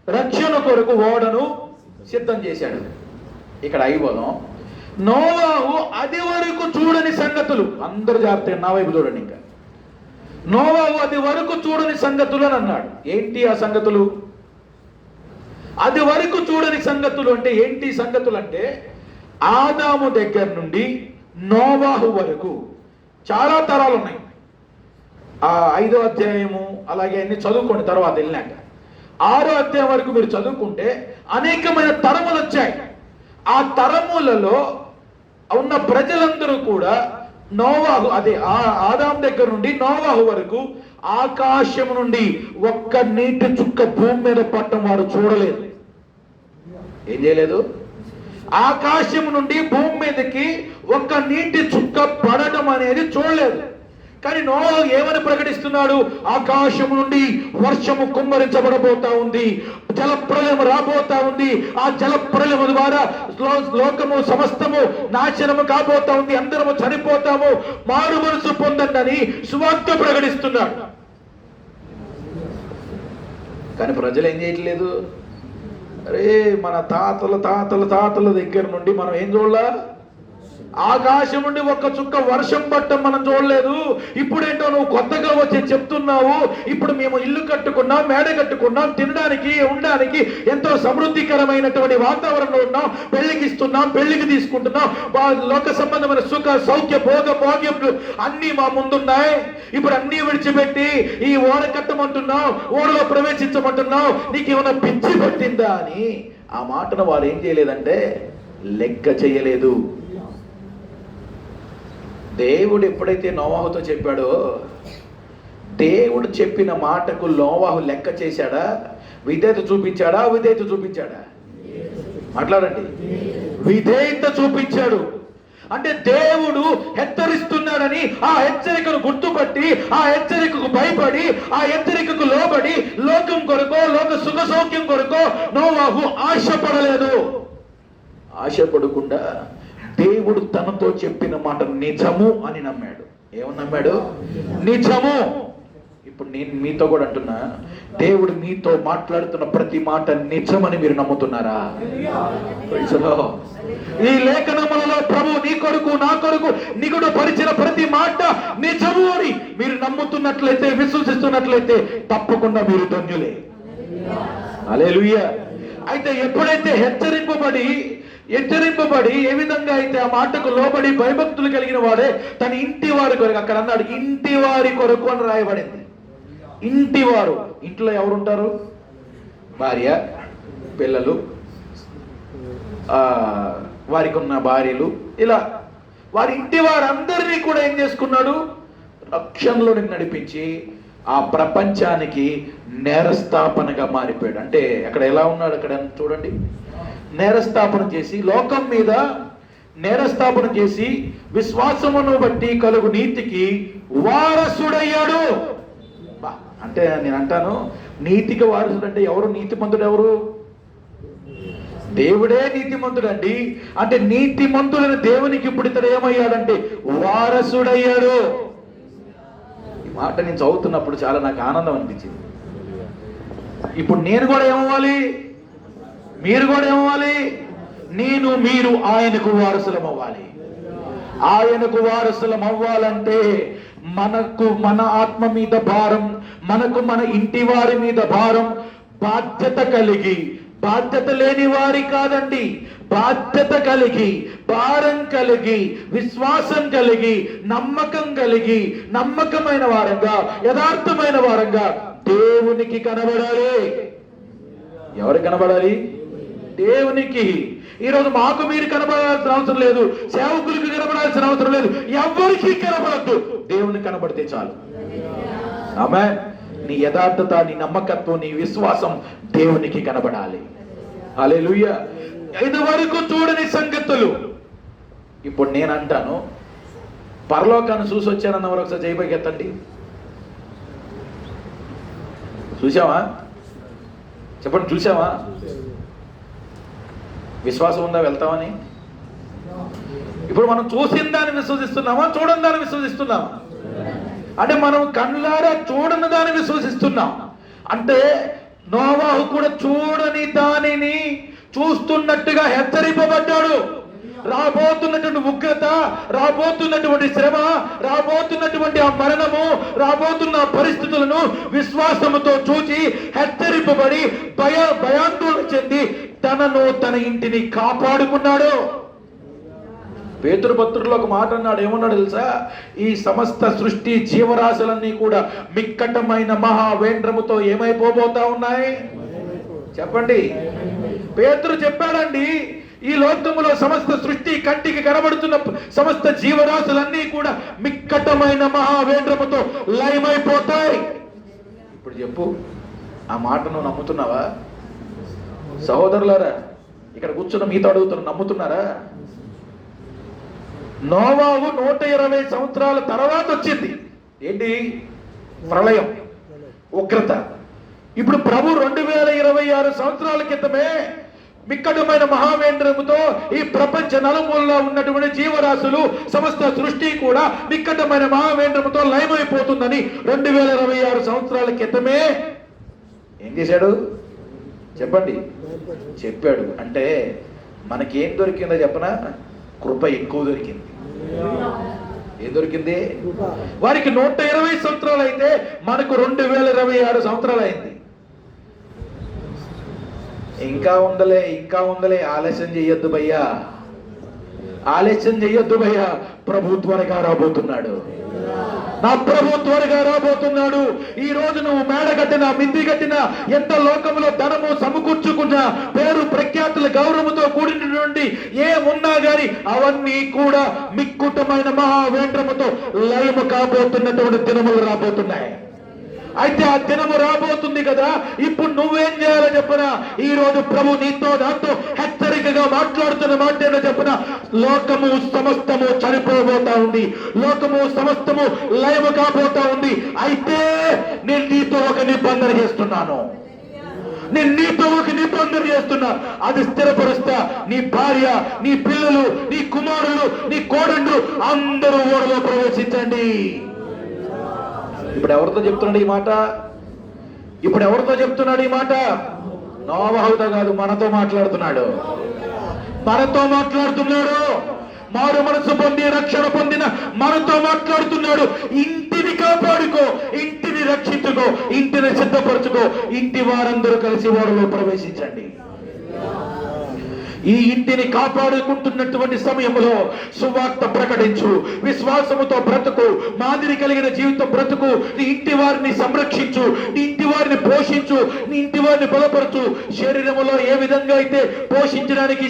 రక్షణ కొరకు ఓడను సిద్ధం చేశాడు. ఇక్కడ ఆగిపోదాం. నోవాహు అది వరకు చూడని సంగతులు, అందరు జాగ్రత్తగా నా వైపు చూడండి. ఇంకా నోవాహు అది వరకు చూడని సంగతులు అని అన్నాడు. ఏంటి ఆ సంగతులు? అది వరకు చూడని సంగతులు అంటే ఏంటి సంగతులు అంటే, ఆదాము దగ్గర నుండి నోవాహు వరకు చాలా తరాలు ఉన్నాయి. ఆ 5వ అధ్యాయము అలాగే అన్ని చదువుకోండి తర్వాత వెళ్ళినాక. 6వ అధ్యాయం వరకు మీరు చదువుకుంటే అనేకమైన తరములు వచ్చాయి. ఆ తరములలో ఉన్న ప్రజలందరూ కూడా నోవాహు, అదే ఆదాం దగ్గర నుండి నోవాహు వరకు ఆకాశం నుండి ఒక్క నీటి చుక్క భూమి మీద పట్టడం వారు చూడలేదు. ఏం చేయలేదు? ఆకాశం నుండి భూమి మీదకి ఒక్క నీటి చుక్క పడడం అనేది చూడలేదు. కానీ నోవాహు ఏమని ప్రకటిస్తున్నాడు? ఆకాశం నుండి వర్షము కుమ్మరించబడబోతా ఉంది, జలప్రలయం రాబోతా ఉంది, ఆ జలప్రలయం ద్వారా లోకము సమస్తము నాశనము కాబోతా ఉంది, అందరము చనిపోతాము, మారు మనసు పొందండి అని సువార్త ప్రకటిస్తున్నాడు. కానీ ప్రజలు ఏం చేయట్లేదు. అరే మన తాతల దగ్గర నుండి మనం ఏం చూడలా? ఆకాశం నుండి ఒక్క చుక్క వర్షం పట్టం మనం చూడలేదు. ఇప్పుడేంటో నువ్వు కొత్తగా వచ్చి చెప్తున్నావు, ఇప్పుడు మేము ఇల్లు కట్టుకున్నాం, మేడ కట్టుకున్నాం, తినడానికి ఉండడానికి ఎంతో సమృద్ధికరమైనటువంటి వాతావరణంలో ఉన్నాం, పెళ్లికి ఇస్తున్నాం, పెళ్లికి తీసుకుంటున్నాం, లోక సంబంధమైన సుఖ సౌఖ్య భోగ్యములు అన్ని మా ముందున్నాయి. ఇప్పుడు అన్ని విడిచిపెట్టి ఈ ఓడ కట్టమంటున్నావు, ఓడలో ప్రవేశించమంటున్నావు, నీకు ఏమైనా పిచ్చి పట్టిందా అని ఆ మాటను వారు ఏం చేయలేదంటే లెక్క చేయలేదు. దేవుడు ఎప్పుడైతే నోవాహుతో చెప్పాడో, దేవుడు చెప్పిన మాటకు నోవాహు లెక్క చేశాడా? విధేయత చూపించాడా? అవిధేయత చూపించాడా? మాట్లాడండి. విధేయత చూపించాడు. అంటే దేవుడు హెచ్చరిస్తున్నాడని ఆ హెచ్చరికను గుర్తుపట్టి, ఆ హెచ్చరికకు భయపడి, ఆ హెచ్చరికకు లోబడి లోకం కొరకో, లోక సుఖ సౌఖ్యం కొరకో నోవాహు ఆశపడలేదు. ఆశపడకుండా దేవుడు తనతో చెప్పిన మాట నిజము అని నమ్మాడు. ఏమని నమ్మాడు? నిజము. ఇప్పుడు నేను మీతో కూడా అంటున్నా, దేవుడు మీతో మాట్లాడుతున్న ప్రతి మాట నిజమని మీరు నమ్ముతున్నారా? ఈ లేఖనములలో ప్రభు నీ కొరకు నా కొరకు నిగుడు పరిచిన ప్రతి మాట నిజము అని మీరు నమ్ముతున్నట్లయితే, విశ్వసిస్తున్నట్లయితే తప్పకుండా మీరు ధన్యులే. హల్లెలూయా. అయితే ఎప్పుడైతే హెచ్చరింపబడి ఏ విధంగా అయితే ఆ మాటకు లోబడి భయభక్తులు కలిగిన వాడే తన ఇంటి వారి కొరకు, అక్కడ అన్నాడు ఇంటి వారి కొరకు అని రాయబడింది. ఇంటి వారు, ఇంట్లో ఎవరుంటారు? భార్య, పిల్లలు, వారికి ఉన్న భార్యలు, ఇలా వారి ఇంటి వారందరినీ కూడా ఏం చేసుకున్నాడు? రక్షణలోనికి నడిపించి ఆ ప్రపంచానికి నేరస్థాపనగా మారిపోయాడు. అంటే అక్కడ ఎలా ఉన్నాడు? అక్కడ చూడండి, నేరస్థాపన చేసి, లోకం మీద నేరస్థాపన చేసి విశ్వాసమును బట్టి కలుగు నీతికి వారసుడయ్యాడు. అంటే నేను అంటాను, నీతికి వారసుడు అంటే ఎవరు? నీతిమంతుడు ఎవరు? దేవుడే నీతిమంతుడండి. అంటే నీతిమంతుడైన దేవునికి ఇప్పుడు ఇతడు ఏమయ్యాడంటే వారసుడయ్యాడు. ఈ మాట నేను చదువుతున్నప్పుడు చాలా నాకు ఆనందం అనిపించింది. ఇప్పుడు నేను కూడా ఏమవ్వాలి? మీరు కూడా ఏమవ్వాలి? మీరు ఆయనకు వారసులం అవ్వాలి. ఆయనకు వారసులం అవ్వాలంటే మనకు మన ఆత్మ మీద భారం, మనకు మన ఇంటి వారి మీద భారం, బాధ్యత కలిగి, బాధ్యత లేని వారి కాదండి, బాధ్యత కలిగి, భారం కలిగి, విశ్వాసం కలిగి, నమ్మకం కలిగి, నమ్మకమైన వారంగా, యథార్థమైన వారంగా దేవునికి కనబడాలి. ఎవరు కనబడాలి? దేవునికి. ఈరోజు మాకు మీరు కనబడాల్సిన అవసరం లేదు, సేవకులకు కనబడాల్సిన అవసరం లేదు, ఎవరికి కనబడద్దు, దేవునికి కనబడితే చాలు. ఆమేన్. నీ యథార్థత, నీ నమ్మకత్వం, నీ విశ్వాసం దేవునికి కనబడాలి. హల్లెలూయా. ఇదివరకు చూడని సంగతులు. ఇప్పుడు నేను అంటాను, పరలోకాన్ని చూసి వచ్చానన్నవారు ఒకసారి జైబైకి ఎత్తండి. చూసావా? చెప్పండి, చూసావా? విశ్వాసం ఉందా వెళ్తామని? ఇప్పుడు మనం చూసిన దాన్ని విశ్వసిస్తున్నామా, చూడని దాన్ని విశ్వసిస్తున్నామా? అంటే మనం కళ్ళారా చూడని దాన్ని విశ్వసిస్తున్నాం. అంటే నోవాహు కూడా చూడని దానిని చూస్తున్నట్టుగా హెచ్చరింపబడ్డాడు. రాబోతున్నటువంటి ఉగ్రత, రాబోతున్నటువంటి శ్రమ, రాబోతున్నటువంటి ఆ మరణము, రాబోతున్న పరిస్థితులను విశ్వాసముతో చూచి హెచ్చరింపబడి భయాందోళన చెంది తనను తన ఇంటిని కాపాడుకున్నాడు. పేతురు పత్రుల్లో ఒక మాట అన్నాడు, ఏమన్నాడు తెలుసా? ఈ సమస్త సృష్టి జీవరాశులన్నీ కూడా మిక్కటమైన మహావేంద్రముతో ఏమైపోబోతా ఉన్నాయి చెప్పండి. పేతురు చెప్పాడండి, ఈ లోకములో సమస్త సృష్టి కంటికి కనబడుతున్న సమస్త జీవరాశులన్నీ కూడా మిక్కటమైన మహావేంద్రముతో లయమైపోతాయి. ఇప్పుడు చెప్పు, ఆ మాట నువ్వు నమ్ముతున్నావా? సహోదరులారా, ఇక్కడ కూర్చున్న మీతో అడుగుతున్న, నమ్ముతున్నారా? నోవాహు 120 సంవత్సరాల తర్వాత వచ్చింది ఏంటి? ప్రళయం, ఉగ్రత. ఇప్పుడు ప్రభు 2026 సంవత్సరాల క్రితమే మిక్కటమైన మహావేంద్రముతో ఈ ప్రపంచ నలుమూలలో ఉన్నటువంటి జీవరాశులు సమస్త సృష్టి కూడా మిక్కటమైన మహావేంద్రముతో లయమైపోతుందని 2026 సంవత్సరాల క్రితమే ఏం చేశాడు చెప్పండి? చెప్పాడు. అంటే మనకేం దొరికిందో చెప్పనా? కృప ఎక్కువ దొరికింది. ఏం దొరికింది? వారికి 120 సంవత్సరాలు అయితే మనకు 2026 సంవత్సరాలు అయింది. ఇంకా ఉందలే, ఆలస్యం చెయ్యొద్దు భయ్యా, ఆలస్యం చెయ్యొద్దు భయ్యా. ప్రభు త్వరగా రాబోతున్నాడు. నా ప్రభు త్వరగా రాబోతున్నాడు. ఈ రోజు నువ్వు మేడ కట్టినా, మిద్ది కట్టినా, ఎంత లోకంలో ధనము సమకూర్చుకున్నా, పేరు ప్రఖ్యాతుల గౌరవముతో కూడినటువంటి ఏమున్నా గాని అవన్నీ కూడా మిక్కుటమైన మహావేంద్రముతో లయము కాబోతున్నటువంటి దినములు రాబోతున్నాయి. అయితే ఆ దినము రాబోతుంది కదా, ఇప్పుడు నువ్వేం చేయాలో చెప్పనా? ఈ రోజు ప్రభు నీతో నాతో హెచ్చరికగా మాట్లాడుతున్న మాట ఏంటో చెప్పనా? లోకము సమస్తము చనిపోబోతా ఉంది, లోకము సమస్తము లయము కాబోతా ఉంది. అయితే నేను నీతో ఒక నిబంధన చేస్తున్నాను, అది స్థిరపరుస్తా. నీ భార్య, నీ పిల్లలు, నీ కుమారులు, నీ కోడళ్ళు అందరూ ఓడలో ప్రవేశించండి. ఇప్పుడు ఎవరితో చెప్తున్నాడు ఈ మాట? నోవాహుతో కాదు, మనతో మాట్లాడుతున్నాడు. మారు మనసు పొంది రక్షణ పొందిన మనతో మాట్లాడుతున్నాడు. ఇంటిని కాపాడుకో, ఇంటిని రక్షించుకో, ఇంటిని సిద్ధపరచుకో, ఇంటి వారందరూ కలిసి ఓడలో ప్రవేశించండి. ఈ ఇంటిని కాపాడుకుంటున్నటువంటి సమయంలో సువార్త ప్రకటించు, విశ్వాసముతో బ్రతుకు, మాదిరి కలిగిన జీవితం బ్రతుకు. నీ ఇంటి వారిని సంరక్షించు, నీ ఇంటి వారిని పోషించు, నీ ఇంటి వారిని బలపరచు. శరీరములో ఏ విధంగా అయితే పోషించడానికి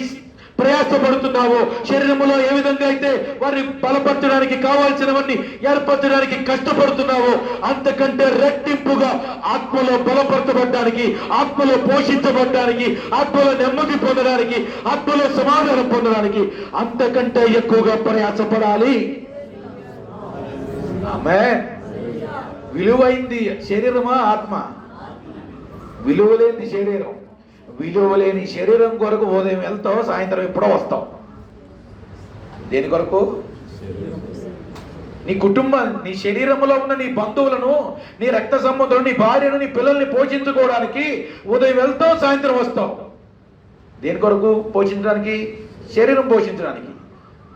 ప్రయాసపడుతున్నావో, శరీరములో ఏ విధంగా అయితే వారిని బలపరచడానికి కావాల్సినవన్నీ ఏర్పరచడానికి కష్టపడుతున్నావో, అంతకంటే రెట్టింపుగా ఆత్మలో బలపరచబడ్డానికి, ఆత్మలో పోషించబడ్డానికి, ఆత్మలో నెమ్మది పొందడానికి, ఆత్మలో సమాధానం పొందడానికి అంతకంటే ఎక్కువగా ప్రయాసపడాలి. ఆమేన్. విలువైంది శరీరమా ఆత్మ? విలువలేని శరీరం. విలువలేని శరీరం కొరకు ఉదయం వెళ్తావు, సాయంత్రం ఎప్పుడో వస్తావు. దేని కొరకు? నీ కుటుంబం, నీ శరీరంలో ఉన్న నీ బంధువులను, నీ రక్త సంబంధులను, నీ భార్యను, నీ పిల్లల్ని పోషించుకోవడానికి ఉదయం వెళ్తావు, సాయంత్రం వస్తావు. దేని కొరకు? పోషించడానికి, శరీరం పోషించడానికి.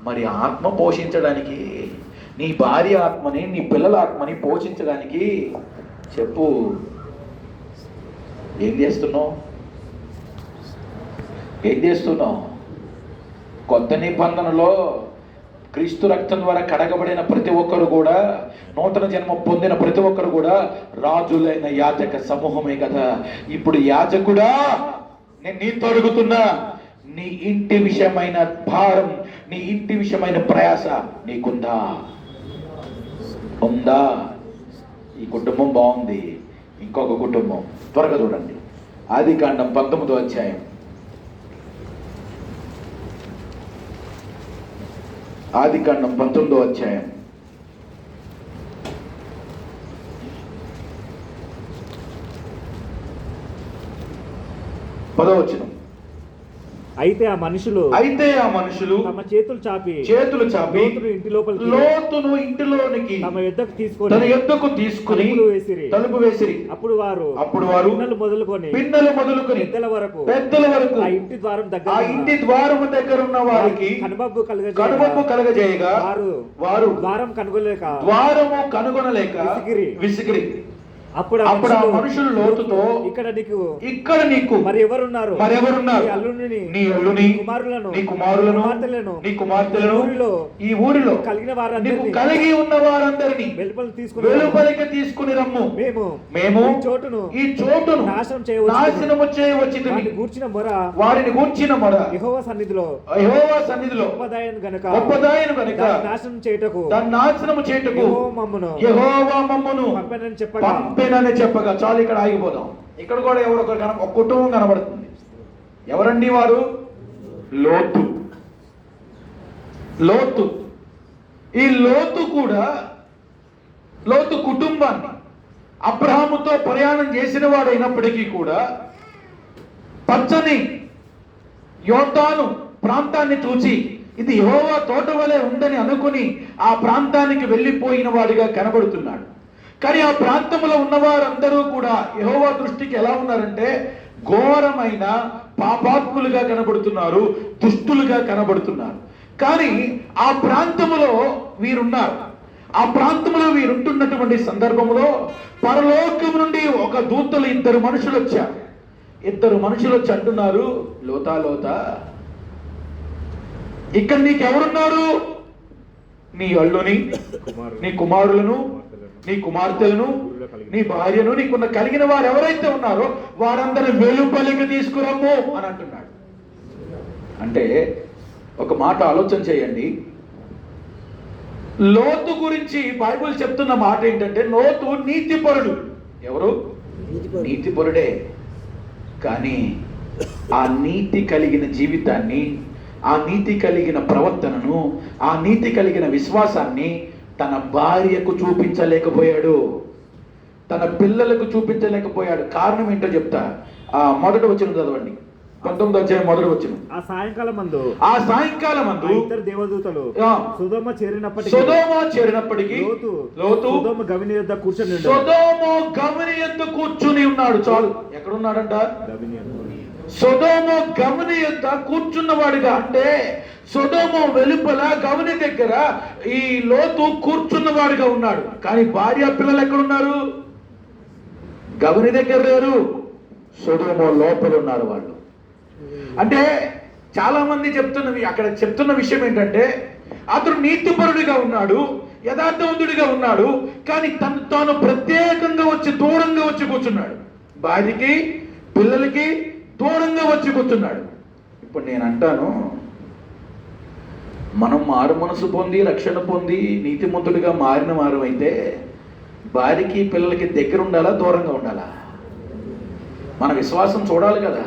మరి ఆత్మ పోషించడానికి, నీ భార్య ఆత్మని, నీ పిల్లల ఆత్మని పోషించడానికి చెప్పు, ఏం చేస్తున్నావు? కొత్త నిబంధనలో క్రీస్తు రక్తం ద్వారా కడగబడిన ప్రతి ఒక్కరు కూడా, నూతన జన్మ పొందిన ప్రతి ఒక్కరు కూడా రాజులైన యాజక సమూహమే కదా. ఇప్పుడు యాజకుడా, నేను నీతో అడుగుతున్నా, నీ ఇంటి విషయమైన భారం, నీ ఇంటి విషయమైన ప్రయాస నీకుందా? ఉందా? ఈ కుటుంబం బాగుంది, ఇంకొక కుటుంబం. త్వరగా చూడండి, ఆదికాండం 19వ అధ్యాయం. ఆదికాండం 19వ అధ్యాయం 10వ వచనం. అయితే ఆ మనుషులు తమ చేతులు చాపి లోతును ఇంటిలోనికి తమ యొద్దకు తీసుకొని తలుపు వేసిరి. అప్పుడు వారు పిన్నలు మొదలుకొని పెద్దల వరకు ఆ ఇంటి ద్వారము దగ్గర ఉన్న వారికి కనుబొబ్బు కలగజేయగా వారు ద్వారము కనుగొనలేక విసిగిరి. అప్పుడు ఆ మనుషులు లోతుతో ఇక్కడ నీకు మరి ఎవరున్నారు నీ అల్లుని నీ కుమారులను నీ కుమార్తెలను ఈ ఊరిలో కలిగి ఉన్న వారందరినీ వెలుపలికి తీసుకుని రమ్ము. మేము ఈ చోటును నాశనము చేయవచ్చి వారిని గూర్చిన మొర యెహోవా సన్నిధిలో గొప్పదాయను గనుక నాశనం చేయుటకు యెహోవా మమ్మును పంపెనని చెప్పగా చాలు. ఇక్కడ ఆగిపోదాం. ఇక్కడ కూడా ఎవరో ఒక కుటుంబం కనబడుతుంది. ఎవరండి వారు? లోతు. ఈ లోతు కుటుంబాన్ని అబ్రహాముతో ప్రయాణం చేసిన వాడైనప్పటికీ కూడా పచ్చని యోర్దాను ప్రాంతాన్ని చూసి ఇది యెహోవా తోట వలె ఉందని అనుకుని ఆ ప్రాంతానికి వెళ్ళిపోయిన వాడిగా కనబడుతున్నాడు. కానీ ఆ ప్రాంతంలో ఉన్నవారందరూ కూడా యెహోవా దృష్టికి ఎలా ఉన్నారంటే ఘోరమైన పాపాత్ములుగా కనబడుతున్నారు, దుష్టులుగా కనబడుతున్నారు. కానీ ఆ ప్రాంతంలో వీరున్నారు. ఆ ప్రాంతంలో వీరుంటున్నటువంటి సందర్భంలో పరలోకం నుండి ఒక దూతలు ఇద్దరు మనుషులు వచ్చి అంటున్నారు, లోతా ఇక్కడ నీకెవరున్నారు? నీ అల్లుని, నీ కుమారులను, నీ కుమార్తెలను, నీ భార్యను, నీకున్న కలిగిన వారు ఎవరైతే ఉన్నారో వారందరూ వెలుపలికి తీసుకురమ్ము అని అంటున్నాడు. అంటే ఒక మాట ఆలోచన చేయండి. లోతు గురించి బైబిల్ చెప్తున్న మాట ఏంటంటే లోతు నీతిపరుడు. ఎవరు? నీతిపరుడే. కానీ ఆ నీతి కలిగిన జీవితాన్ని, ఆ నీతి కలిగిన ప్రవర్తనను, ఆ నీతి కలిగిన విశ్వాసాన్ని తన భార్యకు చూపించలేకపోయాడు, తన పిల్లలకు చూపించలేకపోయాడు. కారణం ఏంటో చెప్తా. మొదటి వచనం చదవండి, 19వ అధ్యాయం మొదటి వచనం. ఆ సాయంకాలం మందు ఇద్దరు దేవదూతలు సొదొమ చేరినప్పటికీ లోతు సొదొమ గవిని యొద్ద కూర్చుని ఉన్నాడు. చాలు. ఎక్కడున్నాడంట? సొదొమ గవిని యొద్ద కూర్చున్నవాడిగా. అంటే సొదొమ వెలుపల గవిని దగ్గర ఈ లోతు కూర్చున్నవాడిగా ఉన్నాడు. కానీ భార్య పిల్లలు ఎక్కడున్నారు? గవిని దగ్గర లేరు, సొదొమ లోపల ఉన్నారు వాళ్ళు. అంటే చాలా మంది చెప్తున్న విషయం ఏంటంటే అతడు నీతిపరుడిగా ఉన్నాడు, యథార్థవంతుడిగా ఉన్నాడు. కానీ తాను ప్రత్యేకంగా దూరంగా వచ్చి కూర్చున్నాడు. భార్యకి పిల్లలకి దూరంగా వచ్చి కూర్చున్నాడు. ఇప్పుడు నేను అంటాను, మనం మారు మనసు పొంది రక్షణ పొంది నీతిమంతుడిగా మారిన వారు అయితే భార్యకి పిల్లలకి దగ్గర ఉండాలా, దూరంగా ఉండాలా? మన విశ్వాసం చూడాలి కదా,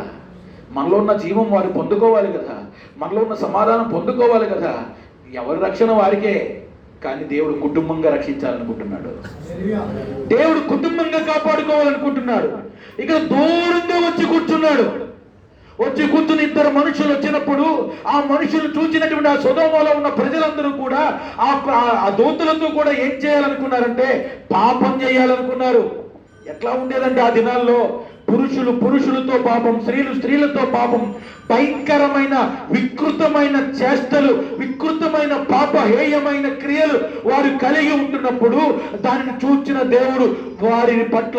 మనలో ఉన్న జీవం వారు పొందుకోవాలి కదా, మనలో ఉన్న సమాధానం పొందుకోవాలి కదా. ఎవరి రక్షణ వారికే. కానీ దేవుడు కుటుంబంగా రక్షించాలనుకుంటున్నాడు, దేవుడు కుటుంబంగా కాపాడుకోవాలనుకుంటున్నాడు. ఇక దూరంగా వచ్చి కూర్చుని ఇద్దరు మనుషులు వచ్చినప్పుడు ఆ మనుషులు చూసినటువంటి ఆ సొదొమలో ఉన్న ప్రజలందరూ కూడా ఆ దూతలతో కూడా ఏం చేయాలనుకున్నారంటే పాపం చేయాలనుకున్నారు. ఎట్లా ఉండేదంటే ఆ దినాల్లో పురుషులతో పాపం, స్త్రీలతో పాపం, భయంకరమైన వికృతమైన చేష్టలు, వికృతమైన పాపహేయమైన క్రియలు వారు కలిగి ఉంటున్నప్పుడు దానిని చూచిన దేవుడు వారి పట్ల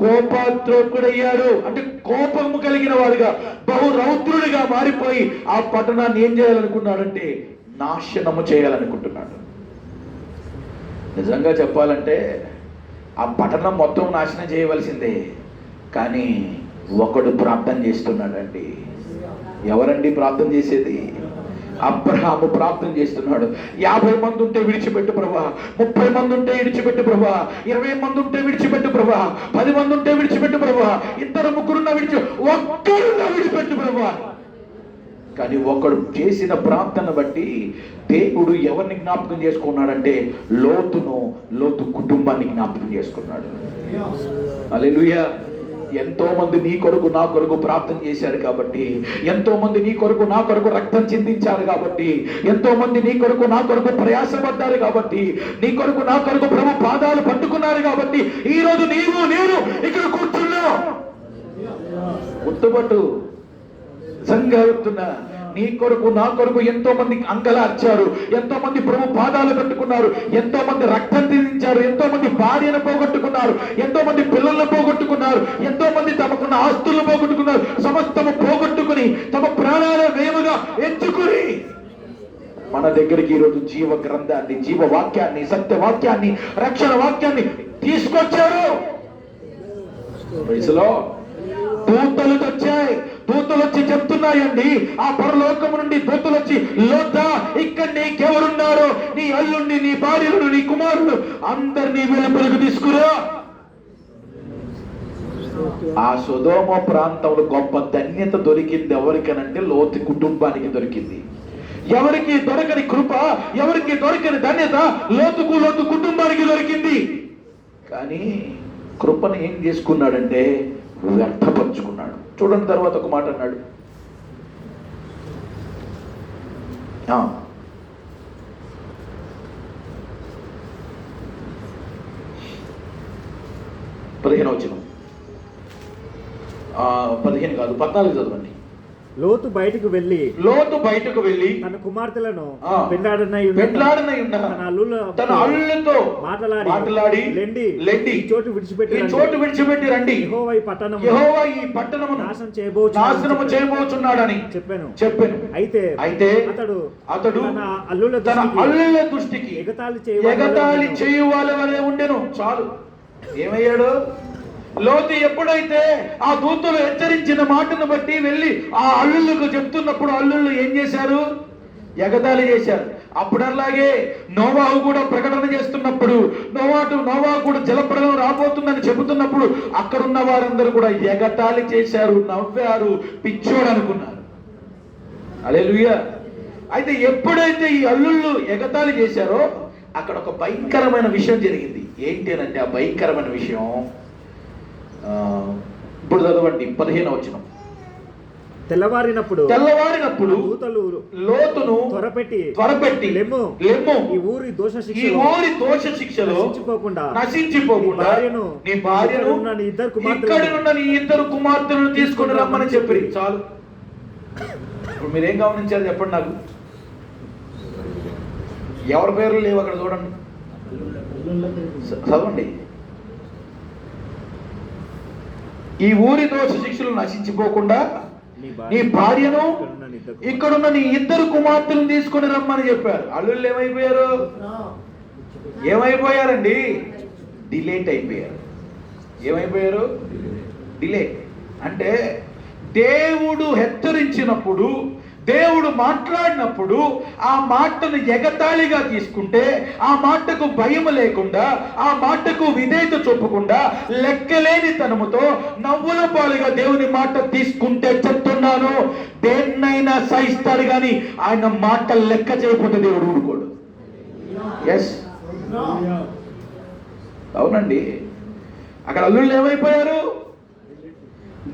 కోపాత్రోకుడయ్యాడు. అంటే కోపము కలిగిన వాడుగా, బహురౌద్రుడిగా మారిపోయి ఆ పట్టణాన్ని ఏం చేయాలనుకున్నాడంటే నాశనము చేయాలనుకుంటున్నాడు. నిజంగా చెప్పాలంటే ఆ పట్టణం మొత్తం నాశనం చేయవలసిందే. కానీ ఒకడు ప్రార్థన చేస్తున్నాడండి. ఎవరండి ప్రార్థన చేసేది? అబ్రహాము ప్రార్థన చేస్తున్నాడు. 50 మంది ఉంటే విడిచిపెట్టు ప్రభా, 30 మంది ఉంటే విడిచిపెట్టు ప్రభా, 20 మంది ఉంటే విడిచిపెట్టు ప్రభా, 10 మంది ఉంటే విడిచిపెట్టు ప్రభా, 2-3 ఒక్కడున్నా విడిచిపెట్టు ప్రభా. కానీ ఒకడు చేసిన ప్రార్థన బట్టి దేవుడు ఎవరిని జ్ఞాపకం చేసుకున్నాడంటే లోతు కుటుంబాన్ని జ్ఞాపకం చేసుకున్నాడు. హల్లెలూయా. ఎంతో మంది నీ కొరకు నా కొరకు ప్రార్థన చేశారు కాబట్టి, ఎంతో మంది నీ కొరకు నా కొరకు రక్తం చిందించారు కాబట్టి, ఎంతో మంది నీ కొరకు నా కొరకు ప్రయాసపడ్డారు కాబట్టి, నీ కొరకు నా కొరకు ప్రభు పాదాలు పట్టుకున్నారు కాబట్టి ఈ రోజు నీవు నేను ఇక్కడ కూర్చున్నావు. గుర్తుపట్టు, సంగతున్నా నీ కొరకు నా కొరకు ఎంతో మంది అంగలార్చారు, ఎంతో మంది ప్రభు పాదాలు పెట్టుకున్నారు, ఎంతో మంది రక్తం చిందించారు, ఎంతో మంది భార్యను పోగొట్టుకున్నారు, ఎంతో మంది పిల్లలను పోగొట్టుకున్నారు, ఎంతో మంది తమకున్న ఆస్తులను పోగొట్టుకున్నారు. సమస్తము పోగొట్టుకుని తమ ప్రాణాల వేముగా ఎంచుకుని మన దగ్గరికి ఈరోజు జీవ గ్రంథాన్ని, జీవ వాక్యాన్ని, సత్య వాక్యాన్ని, రక్షణ వాక్యాన్ని తీసుకొచ్చారు. దూతలు వచ్చాయి, దూతలు వచ్చి చెప్తున్నాయండి, ఆ పరలోకము నుండి దూతలు వచ్చి, లోతా ఇక్కడ నీకెవరున్నారో నీ అల్లుండి, నీ భార్యలు, నీ కుమారులు అందరినీ వెలుపలకు తీసుకురా. ఆ సొదొమ ప్రాంతంలో గొప్ప ధన్యత దొరికింది ఎవరికనంటే లోతు కుటుంబానికి దొరికింది. ఎవరికి దొరకని కృప, ఎవరికి దొరకని ధన్యత లోతు కుటుంబానికి దొరికింది. కానీ కృపను ఏం చేసుకున్నాడంటే వ్యర్థపరుచుకున్నాడు. చూడండి, తర్వాత ఒక మాట అన్నాడు, పదిహేను వచనం, 15 కాదు 14 చదవండి. లోతు బయటకు వెళ్ళి తన కుమార్తెలను తన అల్లులతో మాట్లాడి లెండి చోటు విడిచిపెట్టి రండి, యెహోవా ఈ పట్టణమును నాశనము చేయబోచున్నాడని చెప్పాను. అయితే అతడు తన అల్లుల దృష్టికి ఎగతాళి చేయు వాళ్ళ వలె ఉండెను. చాలు, ఏమయ్యాడు? లోతు ఎప్పుడైతే ఆ దూతలు హెచ్చరించిన మాటను బట్టి వెళ్ళి ఆ అల్లుళ్ళకు చెప్తున్నప్పుడు అల్లుళ్ళు ఏం చేశారు? ఎగతాళి చేశారు. అప్పుడలాగే నోవాహు కూడా ప్రకటన చేస్తున్నప్పుడు, నోవాహు కూడా జలప్రలయం రాబోతుందని చెబుతున్నప్పుడు అక్కడున్న వారందరూ కూడా ఎగతాళి చేశారు, నవ్వారు, పిచ్చోడు అనుకున్నారు. హల్లెలూయా. అయితే ఎప్పుడైతే ఈ అల్లుళ్ళు ఎగతాళి చేశారో అక్కడ ఒక భయంకరమైన విషయం జరిగింది. ఏంటి అనంటే ఆ భయంకరమైన విషయం ఇప్పుడు చదవండి, 15వ వచనం. తెల్లవారినప్పుడు లోతును త్వరపెట్టి లెమ్ము, ఈ ఊరి దోష శిక్షలో నశించిపోకుండా నీ భార్యను ఇక్కడున్న నీ ఇద్దరు కుమార్తెలను తీసుకుని రమ్మని చెప్పి. చాలు. ఇప్పుడు మీరేం గమనించారు చెప్పండి నాకు? ఎవరి పేర్లు లేవు అక్కడ, చూడండి, చదవండి. ఈ ఊరి దోష శిక్షలు నశించిపోకుండా నీ భార్యను ఇక్కడున్న నీ ఇద్దరు కుమార్తెలను తీసుకుని రమ్మని చెప్పారు. అల్లుళ్ళు ఏమైపోయారండి? డిలేట్ అయిపోయారు. ఏమైపోయారు? డిలే. అంటే దేవుడు హెచ్చరించినప్పుడు, దేవుడు మాట్లాడినప్పుడు ఆ మాటను ఎగతాళిగా తీసుకుంటే, ఆ మాటకు భయం లేకుండా, ఆ మాటకు విధేయత చూపకుండా, లెక్కలేని తనముతో నవ్వుల పాలుగా దేవుని మాట తీసుకుంటే చెప్తున్నాను, దేన్నైనా సహిస్తాడు కానీ ఆయన మాట లెక్క చేయకపోతే దేవుడు ఊరుకోడు. ఎస్, అవునండి. అక్కడ అల్లుళ్ళు ఏమైపోయారు?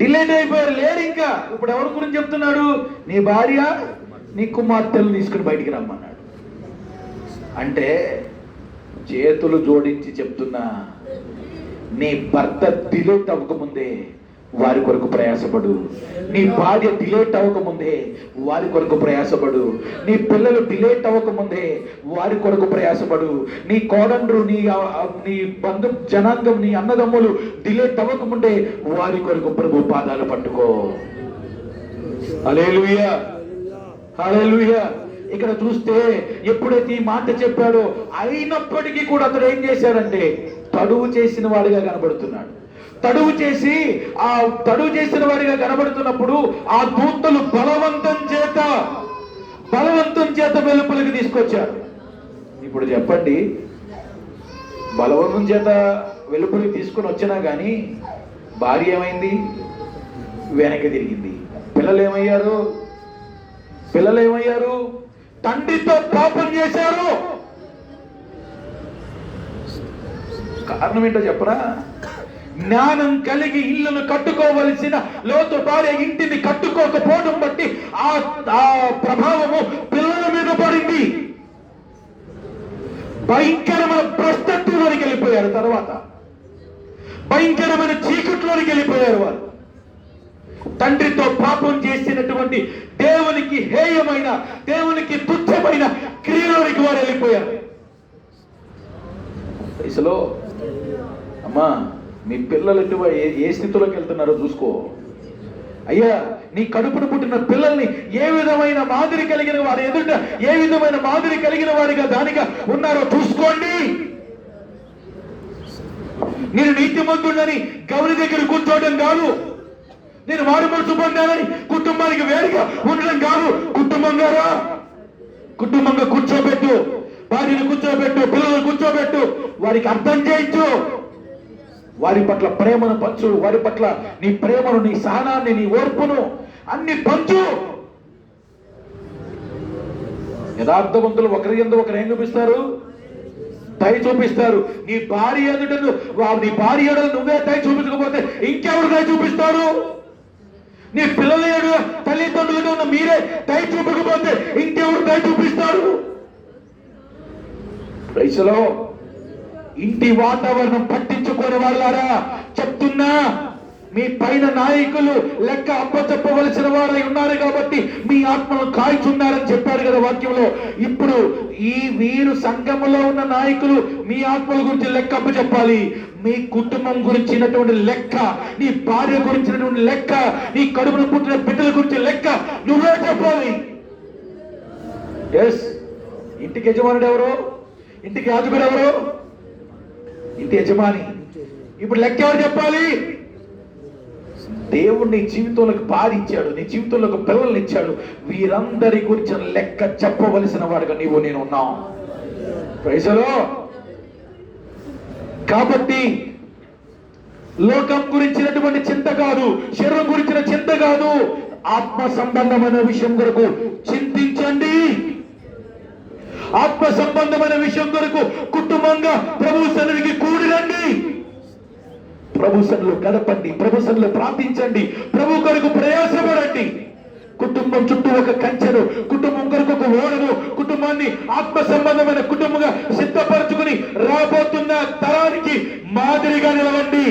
డిలేట్ అయిపోయారు, లేరు ఇంకా. ఇప్పుడు ఎవరి గురించి చెప్తున్నాడు? నీ భార్య నీ కుమార్తెలు తీసుకుని బయటికి రమ్మన్నాడు. అంటే చేతులు జోడించి చెప్తున్నా, నీ భర్త డిలేట్ అవ్వకముందే వారి కొరకు ప్రయాసపడు, నీ భార్య డిలేట్ అవ్వకముందే వారి కొరకు ప్రయాసపడు, నీ పిల్లలు డిలేట్ అవ్వకముందే వారి కొరకు ప్రయాసపడు, నీ కోడండ్రు, నీ బంధు జనాంగం, నీ అన్నదమ్ములు డిలేట్ అవ్వకముందే వారి కొరకు ప్రభు పాదాలు పట్టుకో. హల్లెలూయా, హల్లెలూయా. ఇక్కడ చూస్తే ఎప్పుడైతే ఈ మాట చెప్పాడో అయినప్పటికీ కూడా అతడు ఏం చేశాడంటే తడువు చేసిన వాడిగా కనబడుతున్నాడు. తడువు చేసిన వాడిగా కనబడుతున్నప్పుడు ఆ దూతలు బలవంతం చేత వెలుపలికి తీసుకొచ్చారు. ఇప్పుడు చెప్పండి, బలవంతం చేత వెలుపలికి తీసుకుని వచ్చినా కానీ భార్య ఏమైంది? వెనక్కి తిరిగింది. పిల్లలు ఏమయ్యారు? తండ్రితో పాపం చేశారు. కారణం ఏంటో చెప్పరా? జ్ఞానం కలిగి ఇల్లును కట్టుకోవలసిన లోతు భార్య ఇంటిని కట్టుకోకపోవడం బట్టి ఆ ప్రభావము పిల్లల మీద పడింది. భయంకరమైన భ్రష్టత్వంలోనికి వెళ్ళిపోయారు. తర్వాత భయంకరమైన చీకట్లోనికి వెళ్ళిపోయారు. వారు తండ్రితో పాపం చేసినటువంటి దేవునికి హేయమైన, దేవునికి తుచ్చమైన క్రియలోనికి వారు వెళ్ళిపోయారు. వయసులో అమ్మా, మీ పిల్లలు ఏ స్థితిలోకి వెళ్తున్నారో చూసుకో. అయ్యా, నీ కడుపును పుట్టిన పిల్లల్ని ఏ విధమైన మాదిరి కలిగిన వారి ఎదుట ఏ విధమైన మాదిరి కలిగిన వారిగా దానిగా ఉన్నారో చూసుకోండి. నేను నీతిమంతుడని గౌరి దగ్గర కూర్చోవడం కాదు, నేను వారి మనసు పొందాలని కుటుంబానికి వేరుగా ఉండడం కాదు. కుటుంబంగా కూర్చోబెట్టు, భార్యను కూర్చోబెట్టు, పిల్లలను కూర్చోబెట్టు, వారికి అర్థం చేయించు, వారి పట్ల ప్రేమను పంచు, వారి పట్ల నీ ప్రేమను, నీ సహనాన్ని, నీ ఓర్పును అన్ని పంచు. యథార్థవంతులు ఒకరి యందు ఒకరు ఏం చూపిస్తారు? దయ చూపిస్తారు. నీ భార్య ఎదుటను, నీ భార్య ఎదుట నువ్వే దయ చూపించకపోతే ఇంకెవరు దయ చూపిస్తారు? నీ పిల్లల ఎదుట తల్లిదండ్రులుగా ఉన్న మీరే దయ చూపకపోతే ఇంకెవరు దయ చూపిస్తారు? రైతులో ఇంటి వాతావరణం పట్టించుకోని వాళ్ళారా చెప్తున్నా, మీ పైన నాయకులు లెక్క అప్పచెప్పవలసిన వారై ఉన్నారు కాబట్టి మీ ఆత్మను కాల్చున్నారని చెప్పాడు కదా వాక్యంలో. ఇప్పుడు వీరు సంఘములో ఉన్న నాయకులు మీ ఆత్మల గురించి లెక్క అప్పచెప్పాలి. మీ కుటుంబం గురించినటువంటి లెక్క, నీ భార్య గురించినటువంటి లెక్క, నీ కడుపును పుట్టిన బిడ్డల గురించి లెక్క నువ్వే చెప్పాలి. ఎస్, ఇంటికి యజమానుడు ఎవరు? ఇంటికి యాజకుడు ఎవరు? ఇంటి యజమాని. ఇప్పుడు లెక్క ఎవరు చెప్పాలి? దేవుడు నీ జీవితంలోకి భార్య ఇచ్చాడు, నీ జీవితంలోకి పిల్లల్ని ఇచ్చాడు. వీరందరి గురించి లెక్క చెప్పవలసిన వాడుగా నేను ఉన్నాం. ప్రైజలో కాబట్టి లోకం గురించినటువంటి చింత కాదు, శరీరం గురించిన చింత కాదు, ఆత్మ సంబంధమైన విషయం కొరకు చింతించండి. ఆత్మ సంబంధమైన విషయం కొరకు కుటుంబంగా ప్రభు సన్నిధికి కూడిరండి. ప్రభు సన్నిధిలో గడపండి, ప్రభు సన్నిధిలో ప్రార్థించండి, ప్రభు కొరకు ప్రయాసపడండి. కుటుంబం చుట్టూ ఒక కంచెను, కుటుంబం కొరకు ఒక ఓడను, కుటుంబాన్ని ఆత్మ సంబంధమైన కుటుంబంగా సిద్ధపరచుకుని రాబోతున్న తరానికి మాదిరిగా నిలవండి.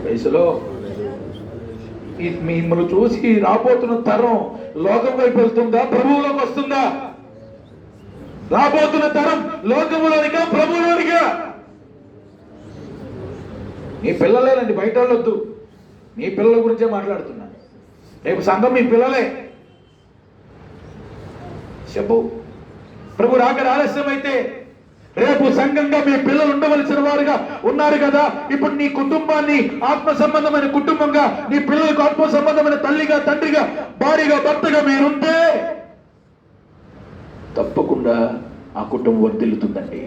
వయసులో మిమ్మల్ని చూసి రాబోతున్న తరం లోకం వైపు వెళ్తుందా, ప్రభువులోకి వస్తుందా? రాబోతున్న తరం లోకములోనిగా, ప్రభువులోనిగా? మీ పిల్లలేనండి, బయట వాళ్ళొద్దు, మీ పిల్లల గురించే మాట్లాడుతున్నా. రేపు సంఘం మీ పిల్లలే. చెప్పు, ప్రభు రాకడ ఆలస్యం అయితే రేపు సంఘంగా మీ పిల్లలు ఉండవలసిన వారుగా ఉన్నారు కదా. ఇప్పుడు నీ కుటుంబాన్ని ఆత్మ సంబంధమైన కుటుంబంగా, నీ పిల్లలకు ఆత్మ సంబంధమైన తల్లిగా, తండ్రిగా, భార్యగా, భర్తగా మీరుంటే తప్పకుండా ఆ కుటుంబం వర్ధిల్లుతుందండి.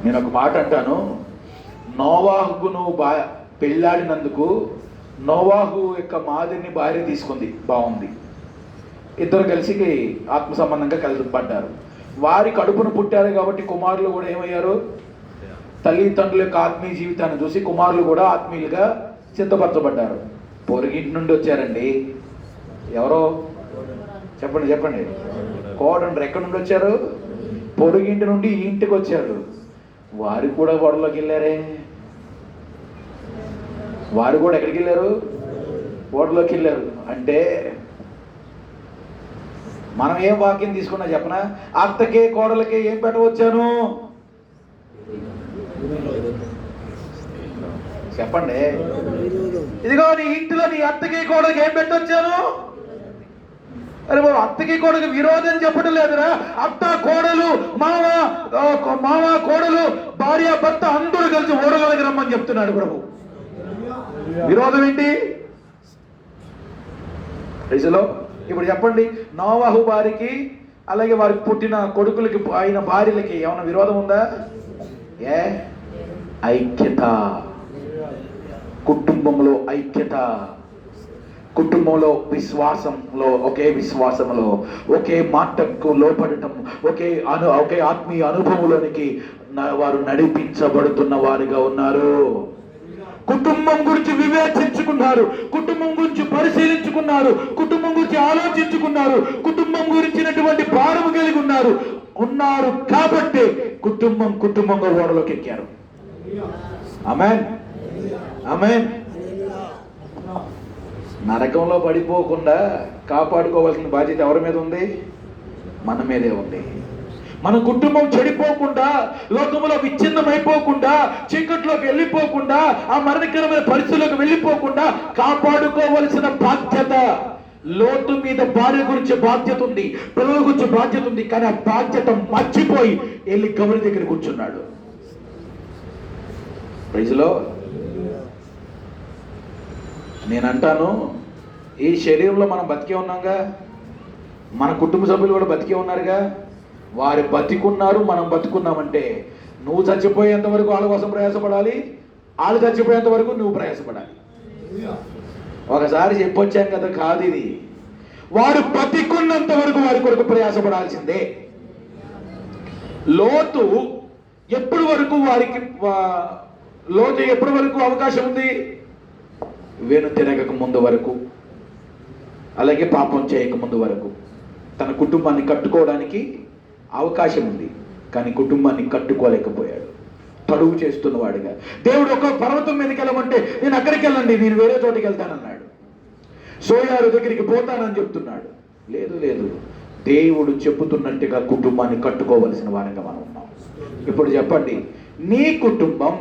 నేను ఒక మాట అంటాను, నోవాహును పెళ్ళాడినందుకు నోవాహు యొక్క మాదిరిని భార్య తీసుకుంది, బాగుంది. ఇద్దరు కలిసి ఆత్మ సంబంధంగా కలిసి పడ్డారు. వారి కడుపును పుట్టారు కాబట్టి కుమారులు కూడా ఏమయ్యారు? తల్లిదండ్రుల యొక్క ఆత్మీయ జీవితాన్ని చూసి కుమారులు కూడా ఆత్మీయులుగా సిద్ధపరచబడ్డారు. పొరుగింటి నుండి వచ్చారండి. ఎవరో చెప్పండి. కోడండ్రు ఎక్కడి నుండి వచ్చారు? పొరుగింటి నుండి ఈ ఇంటికి వచ్చారు. వారు కూడా ఓడలోకి వెళ్ళారే. వారు కూడా ఎక్కడికి వెళ్ళారు? ఓడలోకి వెళ్ళారు. అంటే మనం ఏం వాక్యం తీసుకున్నా చెప్పనా? అత్తకే కోడలకే ఏం పెట్టవచ్చాను చెప్పండి. ఇదిగో నీ ఇంటిలో నీ అత్తకి కోడలకి ఏం పెట్టొచ్చాను? అరే బాబు, అత్తకి కోడలికి విరోధం చెప్పడం లేదురా. అత్త కోడలు, మామ కోడలు, భార్య భర్త అందరూ కలిసి ఓడలోకి రమ్మని చెప్తున్నాడు ప్రభు. విరోధం ఏంటి? ఇప్పుడు చెప్పండి, నోవాహు వారికి అలాగే వారికి పుట్టిన కొడుకులకి ఆయన భార్యలకి ఏమైనా విరోధం ఉందా? ఐక్యత, కుటుంబంలో ఐక్యత, కుటుంబంలో విశ్వాసంలో ఒకే విశ్వాసంలో ఒకే మాటకు లోపడటం, ఒకే ఆత్మీయ అనుభవంలోనికి వారు నడిపించబడుతున్న వారిగా ఉన్నారు. కుటుంబం గురించి వివేచించుకున్నారు, కుటుంబం గురించి పరిశీలించుకున్నారు, కుటుంబం గురించి ఆలోచించుకున్నారు, కుటుంబం గురించినటువంటి భారం కలిగి ఉన్నారు కాబట్టి కుటుంబంగా ఓడలోకి ఎక్కారు. ఆమేన్, ఆమేన్. నరకంలో పడిపోకుండా కాపాడుకోవాల్సిన బాధ్యత ఎవరి మీద ఉంది? మన మీదే ఉంది. మన కుటుంబం చెడిపోకుండా, లోకములో విచ్ఛిన్నమైపోకుండా, చీకట్లోకి వెళ్ళిపోకుండా, ఆ మరణకరమైన పరిస్థితుల్లోకి వెళ్ళిపోకుండా కాపాడుకోవలసిన బాధ్యత. లోతు మీద భార్య గురించి బాధ్యత ఉంది, పిల్లల గురించి బాధ్యత ఉంది, కానీ ఆ బాధ్యత మర్చిపోయి వెళ్ళి గౌరి దగ్గర కూర్చున్నాడు. ప్రైజ్లో నేనంటాను, ఈ శరీరంలో మనం బతికే ఉన్నాంగా, మన కుటుంబ సభ్యులు కూడా బతికే ఉన్నారుగా. వారు బతికున్నారు, మనం బతుకున్నామంటే నువ్వు చచ్చిపోయేంత వరకు వాళ్ళ కోసం ప్రయాసపడాలి, వాళ్ళు చచ్చిపోయేంత వరకు నువ్వు ప్రయాసపడాలి. ఒకసారి చెప్పొచ్చాం కదా, కాదు ఇది. వారు బతికున్నంత వరకు వారి కొరకు ప్రయాసపడాల్సిందే. లోతు ఎప్పటి వరకు అవకాశం ఉంది? వెను తిరగక ముందు వరకు, అలాగే పాపం చేయక ముందు వరకు తన కుటుంబాన్ని కట్టుకోవడానికి అవకాశం ఉంది, కానీ కుటుంబాన్ని కట్టుకోలేకపోయాడు. తడువు చేస్తున్నవాడుగా. దేవుడు ఒక పర్వతం మీదకి వెళ్ళమంటే నేను అక్కడికి వెళ్ళండి, నేను వేరే చోటికి వెళ్తానన్నాడు. సోయారు దగ్గరికి పోతానని చెప్తున్నాడు. లేదు, దేవుడు చెప్పుతున్నట్టుగా కుటుంబాన్ని కట్టుకోవలసిన వారంగా మనం ఉన్నాం. ఇప్పుడు చెప్పండి, నీ కుటుంబం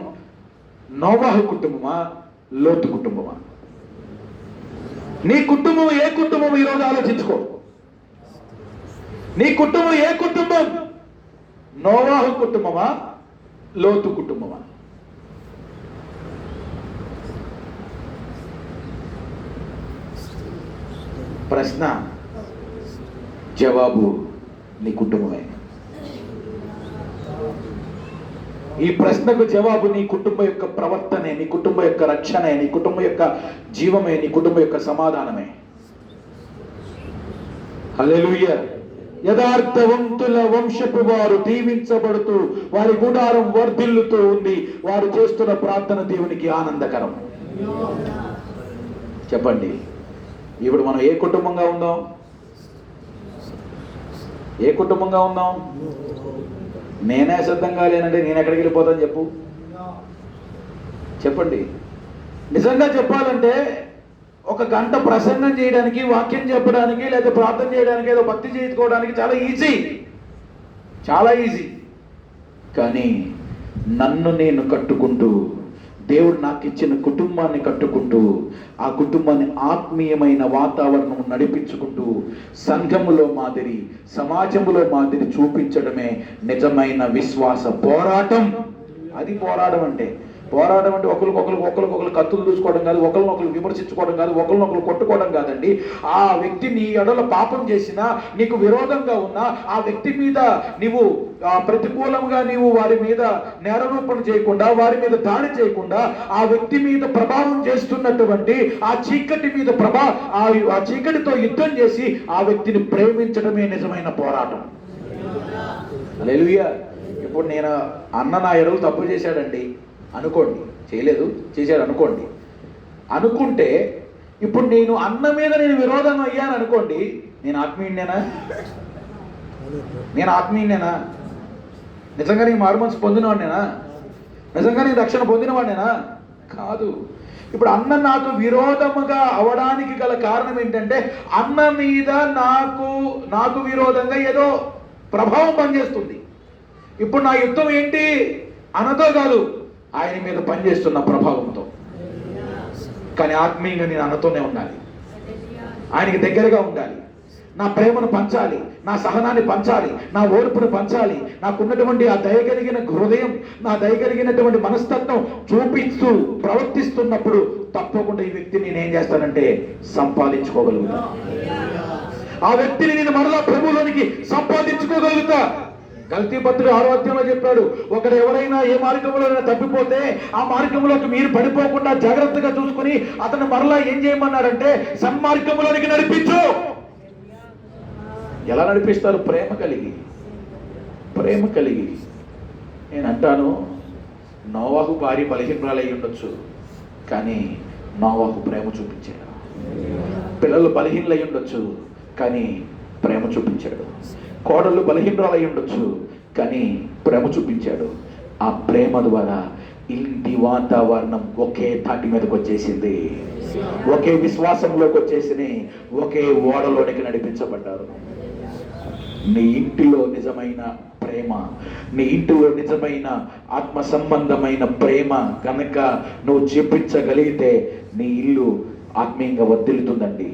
నోవాహు కుటుంబమా, లోతు కుటుంబమా? నీ కుటుంబం ఏ కుటుంబం? ఈరోజు ఆలోచించుకో. నీ కుటుంబం ఏ కుటుంబం? నోవాహు కుటుంబమా, లోతు కుటుంబమా? ప్రశ్న, జవాబు నీ కుటుంబమే. ఈ ప్రశ్నకు జవాబు నీ కుటుంబం యొక్క ప్రవర్తనే, నీ కుటుంబం యొక్క రక్షణే, నీ కుటుంబం యొక్క జీవమే, నీ కుటుంబం యొక్క సమాధానమే. హల్లెలూయా. యథార్థవంతుల వంశపు వారు దీవించబడుతూ వారి గుడారం వర్ధిల్లుతూ ఉంది. వారు చేస్తున్న ప్రార్థన దేవునికి ఆనందకరం. చెప్పండి, ఇప్పుడు మనం ఏ కుటుంబంగా ఉందాం? ఏ కుటుంబంగా ఉందాం? నేనే సిద్ధంగా లేనంటే నేను ఎక్కడికి వెళ్ళిపోతాను చెప్పు? చెప్పండి. నిజంగా చెప్పాలంటే ఒక గంట ప్రసంగం చేయడానికి, వాక్యం చెప్పడానికి, లేదా ప్రార్థన చేయడానికి, ఏదో భక్తి చేసుకోవడానికి చాలా ఈజీ. కానీ నన్ను నేను కట్టుకుంటూ, దేవుడు నాకు ఇచ్చిన కుటుంబాన్ని కట్టుకుంటూ, ఆ కుటుంబాన్ని ఆత్మీయమైన వాతావరణం నడిపించుకుంటూ, సంఘములో మాదిరి, సమాజంలో మాదిరి చూపించడమే నిజమైన విశ్వాస పోరాటం. అది పోరాటం అంటే ఒకరికొకరు కత్తులు దూసుకోవడం కాదు, ఒకరినొకరు విమర్శించుకోవడం కాదు, ఒకరినొకరు కొట్టుకోవడం కాదండి. ఆ వ్యక్తి నీ ఎడల పాపం చేసినా, నీకు విరోధంగా ఉన్నా, ఆ వ్యక్తి మీద నీవు ప్రతికూలంగా నీవు వారి మీద నేరరూపణ చేయకుండా, వారి మీద దాడి చేయకుండా, ఆ వ్యక్తి మీద ప్రభావం చేస్తున్నటువంటి ఆ చీకటి మీద ఆ చీకటితో యుద్ధం చేసి ఆ వ్యక్తిని ప్రేమించడమే నిజమైన పోరాటం. హల్లెలూయా. ఇప్పుడు నేను అన్న నా ఎడలు తప్పు చేశాడండి అనుకోండి, చేయలేదు, చేశాడు అనుకోండి. అనుకుంటే ఇప్పుడు నేను అన్న మీద నేను విరోధం అయ్యాను అనుకోండి, నేను ఆత్మీయుడినేనా? నిజంగా నీ మారుమనసు పొందినవాడినేనా? నిజంగా నీ రక్షణ పొందినవాడినేనా? కాదు. ఇప్పుడు అన్న నాకు విరోధముగా అవడానికి గల కారణం ఏంటంటే, అన్న మీద నాకు విరోధంగా ఏదో ప్రభావం పనిచేస్తుంది. ఇప్పుడు నా యుద్ధం ఏంటి? అన్నతో కాదు, ఆయన మీద పనిచేస్తున్న ప్రభావంతో. కానీ ఆత్మీయంగా నేను అన్నతోనే ఉండాలి, ఆయనకి దగ్గరగా ఉండాలి, నా ప్రేమను పంచాలి, నా సహనాన్ని పంచాలి, నా ఓర్పును పంచాలి. నాకున్నటువంటి ఆ దయగలిగిన హృదయం, నా దయగలిగినటువంటి మనస్తత్వం చూపిస్తూ ప్రవర్తిస్తున్నప్పుడు తప్పకుండా ఈ వ్యక్తిని నేనేం చేస్తానంటే సంపాదించుకోగలుగుతా. ఆ వ్యక్తిని నేను మరలా ప్రభువులోనికి సంపాదించుకోగలుగుతా. గల్తీ పత్రుడు 6వ అధ్యాయంలో చెప్పాడు, ఒకడు ఎవరైనా ఏ మార్గంలో తప్పిపోతే ఆ మార్గంలోకి మీరు పడిపోకుండా జాగ్రత్తగా చూసుకుని అతను మరలా ఏం చేయమన్నాడంటే సన్మార్గంలోనికి నడిపించు. ఎలా నడిపిస్తారు? ప్రేమ కలిగి. నేను అంటాను, నోవాహు భార్య బలహీనరాలై ఉండొచ్చు, కానీ నోవాహు ప్రేమ చూపించాడు. పిల్లలు బలహీనలై ఉండొచ్చు, కానీ ప్రేమ చూపించాడు. కోడళ్ళు బలహీనరాలై ఉండొచ్చు, కానీ ప్రేమ చూపించాడు. ఆ ప్రేమ ద్వారా ఇంటి వాతావరణం ఒకే తాటి మీదకి వచ్చేసింది, ఒకే విశ్వాసంలోకి వచ్చేసి ఒకే ఓడలోనికి నడిపించబడ్డారు. నీ ఇంటిలో నిజమైన ప్రేమ, నీ ఇంటిలో నిజమైన ఆత్మ సంబంధమైన ప్రేమ కనుక నువ్వు చూపించగలిగితే నీ ఇల్లు ఆత్మీయంగా వర్ధిల్లుతుందండి.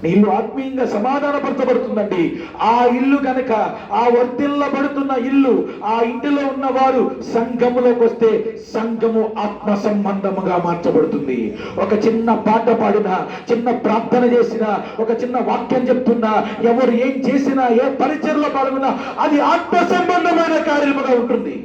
నీ ఇల్లు ఆత్మీయంగా సమాధానపరచబడుతుందండి. ఆ ఇల్లు కనుక, ఆ వర్ధిల్లబడుతున్న ఇల్లు, ఆ ఇంటిలో ఉన్న వారు సంఘములోకి వస్తే సంఘము ఆత్మ సంబంధముగా మార్చబడుతుంది. ఒక చిన్న పాట పాడినా, చిన్న ప్రార్థన చేసినా, ఒక చిన్న వాక్యం చెప్తున్నా, ఎవరు ఏం చేసినా, ఏ పరిచర్లో పాల్గొన్నా అది ఆత్మ సంబంధమైన కార్యముగా ఉంటుంది.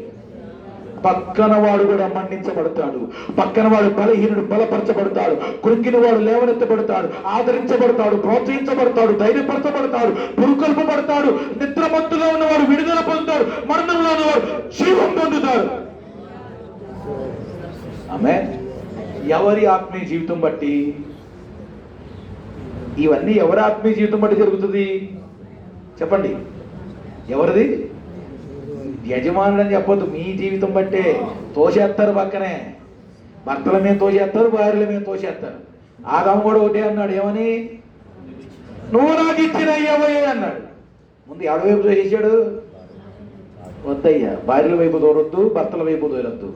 పక్కన వాడు కూడా మన్నించబడతాడు, పక్కన వాడు బలహీనుడు బలపరచబడతాడు, కృంగిన వాడు లేవనెత్తబడతాడు, ఆదరించబడతాడు, ప్రోత్సహించబడతాడు, ధైర్యపరచబడతాడు, పురుకొల్పబడతాడు, నిద్రమత్తులో ఉన్నవాడు విడుదల పొందుతాడు, మరణంలో ఉన్నవాడు జీవం పొందుతాడు. ఆమె ఎవరి ఆత్మీయ జీవితం బట్టి, ఇవన్నీ ఎవరి ఆత్మీయ జీవితం బట్టి జరుగుతుంది చెప్పండి? ఎవరిది? యజమానుడు అని చెప్పొద్దు, మీ జీవితం బట్టే. తోసేస్తారు, పక్కనే భర్తల మీద తోసేస్తారు, భార్యల మీద తోసేస్తారు. ఆదాము కూడా ఒకటే అన్నాడు, ఏమని? నువ్వు నాకు ఇచ్చిన అయ్యవయ్యే అన్నాడు. ముందు ఎవరి వైపు తోసేసాడు? వద్దయ్యా, భార్యల వైపు తోరొద్దు, భర్తల వైపు తోరొద్దు,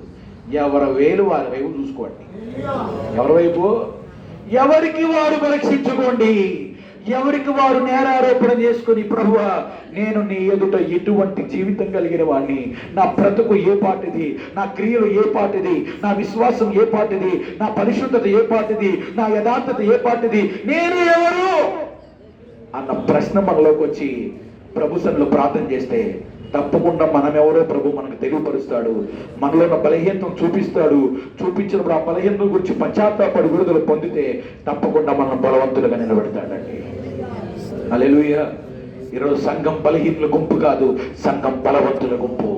ఎవరి వేలు వారి వైపు చూసుకోండి. ఎవరి వైపు? ఎవరికి వారు పరీక్షించుకోండి, ఎవరికి వారు నేరారోపణ చేసుకుని, ప్రభువా నేను నీ ఎదుట ఎటువంటి జీవితం కలిగిన వాడిని, నా బ్రతుకు ఏ పాటిది, నా క్రియలు ఏ పాటిది, నా విశ్వాసం ఏ పాటిది, నా పరిశుద్ధత ఏ పాటిది, నా యథార్థత ఏ పాటిది, నేను ఎవరు అన్న ప్రశ్న మనలోకి వచ్చి ప్రభు సన్నిధిలో ప్రార్థన చేస్తే తప్పకుండా మనమెవరో ప్రభు మనకు తెలియపరుస్తాడు. మనలో ఉన్న బలహీనతను చూపిస్తాడు. చూపించినప్పుడు ఆ బలహీనత గురించి పశ్చాత్తాపడి విడుదల పొందితే తప్పకుండా మనం బలవంతులుగా నిలబెడతాడండి. హల్లెలూయా. ఈరోజు సంఘం బలహీనుల గుంపు కాదు, సంఘం బలవంతుల గుంపు.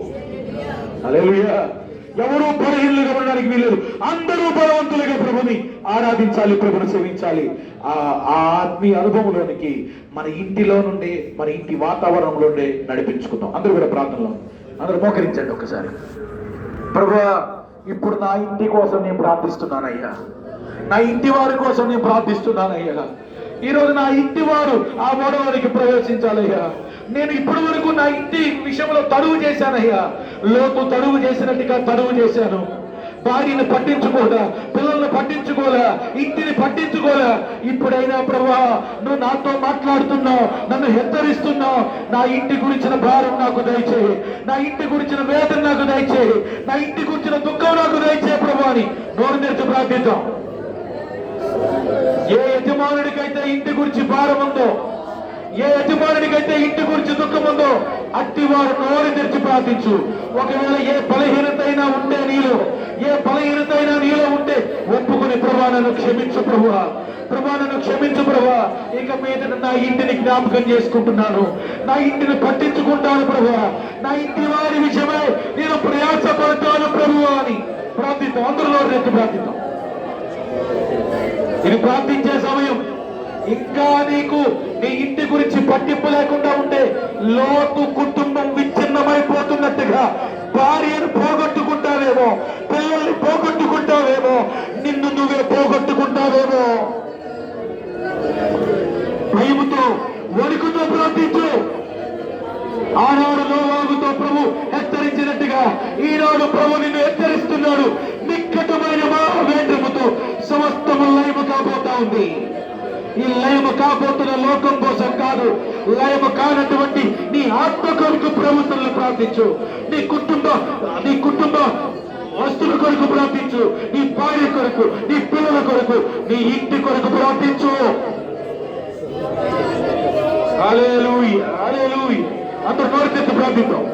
హల్లెలూయా. ఎవరూ బలహీనులుగా ఉండడానికి వీలేదు, అందరూ బలవంతులుగా ప్రభుని ఆరాధించాలి, ప్రభుని సేవించాలి. ఆ ఆత్మీయ అనుభవంలోనికి మన ఇంటిలో నుండి, మన ఇంటి వాతావరణంలో నుండి నడిపించుకుందాం. అందరూ కూడా ప్రార్థనలో అందరూ మోకరించండి ఒకసారి. ప్రభువా, ఇప్పుడు నా ఇంటి కోసం నేను ప్రార్థిస్తున్నానయ్యా, నా ఇంటి వారి కోసం నేను ప్రార్థిస్తున్నానయ్యా. ఈరోజు నా ఇంటి వారు ఆ ఓడలోనికి ప్రవేశించాలయ్యా. నేను ఇప్పటి వరకు నా ఇంటి విషయంలో తడువు చేశానయ్యా, లోతు తడువు చేసినట్టుగా తడువు చేశాను. భార్యను పట్టించుకోదా, పిల్లల్ని పట్టించుకోలే, ఇంటిని పట్టించుకోలే. ఇప్పుడైనా ప్రభువా నువ్వు నాతో మాట్లాడుతున్నావు, నన్ను హెచ్చరిస్తున్నావు. నా ఇంటి గురించిన భారం నాకు దయచేయి, నా ఇంటి గురించిన వేదన నాకు దయచేయి, నా ఇంటి గురించిన దుఃఖం నాకు దయచేయి ప్రభు అని నోరు తెరిచి ప్రార్థిద్దాం. ఏ యజమానుడికైతే ఇంటి గురించి భారం ఉందో, ఏ యజమానుడికైతే ఇంటి గురించి దుఃఖం ఉందో అట్టి వారు నోరు తెరిచి ప్రార్థించు. ఒకవేళ ఏ బలహీనత అయినా ఉంటే నీలో, ఏ బలహీనత అయినా నీలో ఉంటే ఒప్పుకుని ప్రభువా నన్ను క్షమించు ప్రభువా, ప్రభువా నన్ను క్షమించు ప్రభువా, ఇక మీద నా ఇంటిని జ్ఞాపకం చేసుకుంటున్నాను, నా ఇంటిని పట్టించుకుంటాను ప్రభువా, నా ఇంటి వారి విషయమై నేను ప్రయాసపడతాను ప్రభువా అని ప్రార్థిద్దాం. అందరూ నోరు తెరిచి ప్రార్థిద్దాం. ఇది ప్రార్థించే సమయం. ఇంకా నీకు నీ ఇంటి గురించి పట్టింపు లేకుండా ఉంటే, లోతు కుటుంబం విచ్ఛిన్నమైపోతున్నట్టుగా భార్యను పోగొట్టుకుంటావేమో, పిల్లల్ని పోగొట్టుకుంటావేమో, నిన్ను నువ్వే పోగొట్టుకుంటావేమో. భయముతో వణుకుతో ప్రార్థించు. ఆనాడు నోవాహుతో ప్రభు హెచ్చరించినట్టుగా ఈనాడు ప్రభు నిన్ను హెచ్చరిస్తున్నాడు. నిక్కటమైన మహావేంద్రముతో సమస్తము లయము కాబోతా ఉంది. ఈ లయము కాబోతున్న లోకం కోసం కాదు, లయము కానటువంటి నీ ఆత్మ కొరకు ప్రభుత్వంలో ప్రార్థించు. నీ కుటుంబ వస్తువుల కొరకు ప్రార్థించు. నీ భార్య కొరకు, నీ పిల్లల కొరకు, నీ ఇంటి కొరకు ప్రార్థించు. హల్లెలూయా, హల్లెలూయా. అందరూ నోరు తెరిచి ప్రార్థిద్దాం.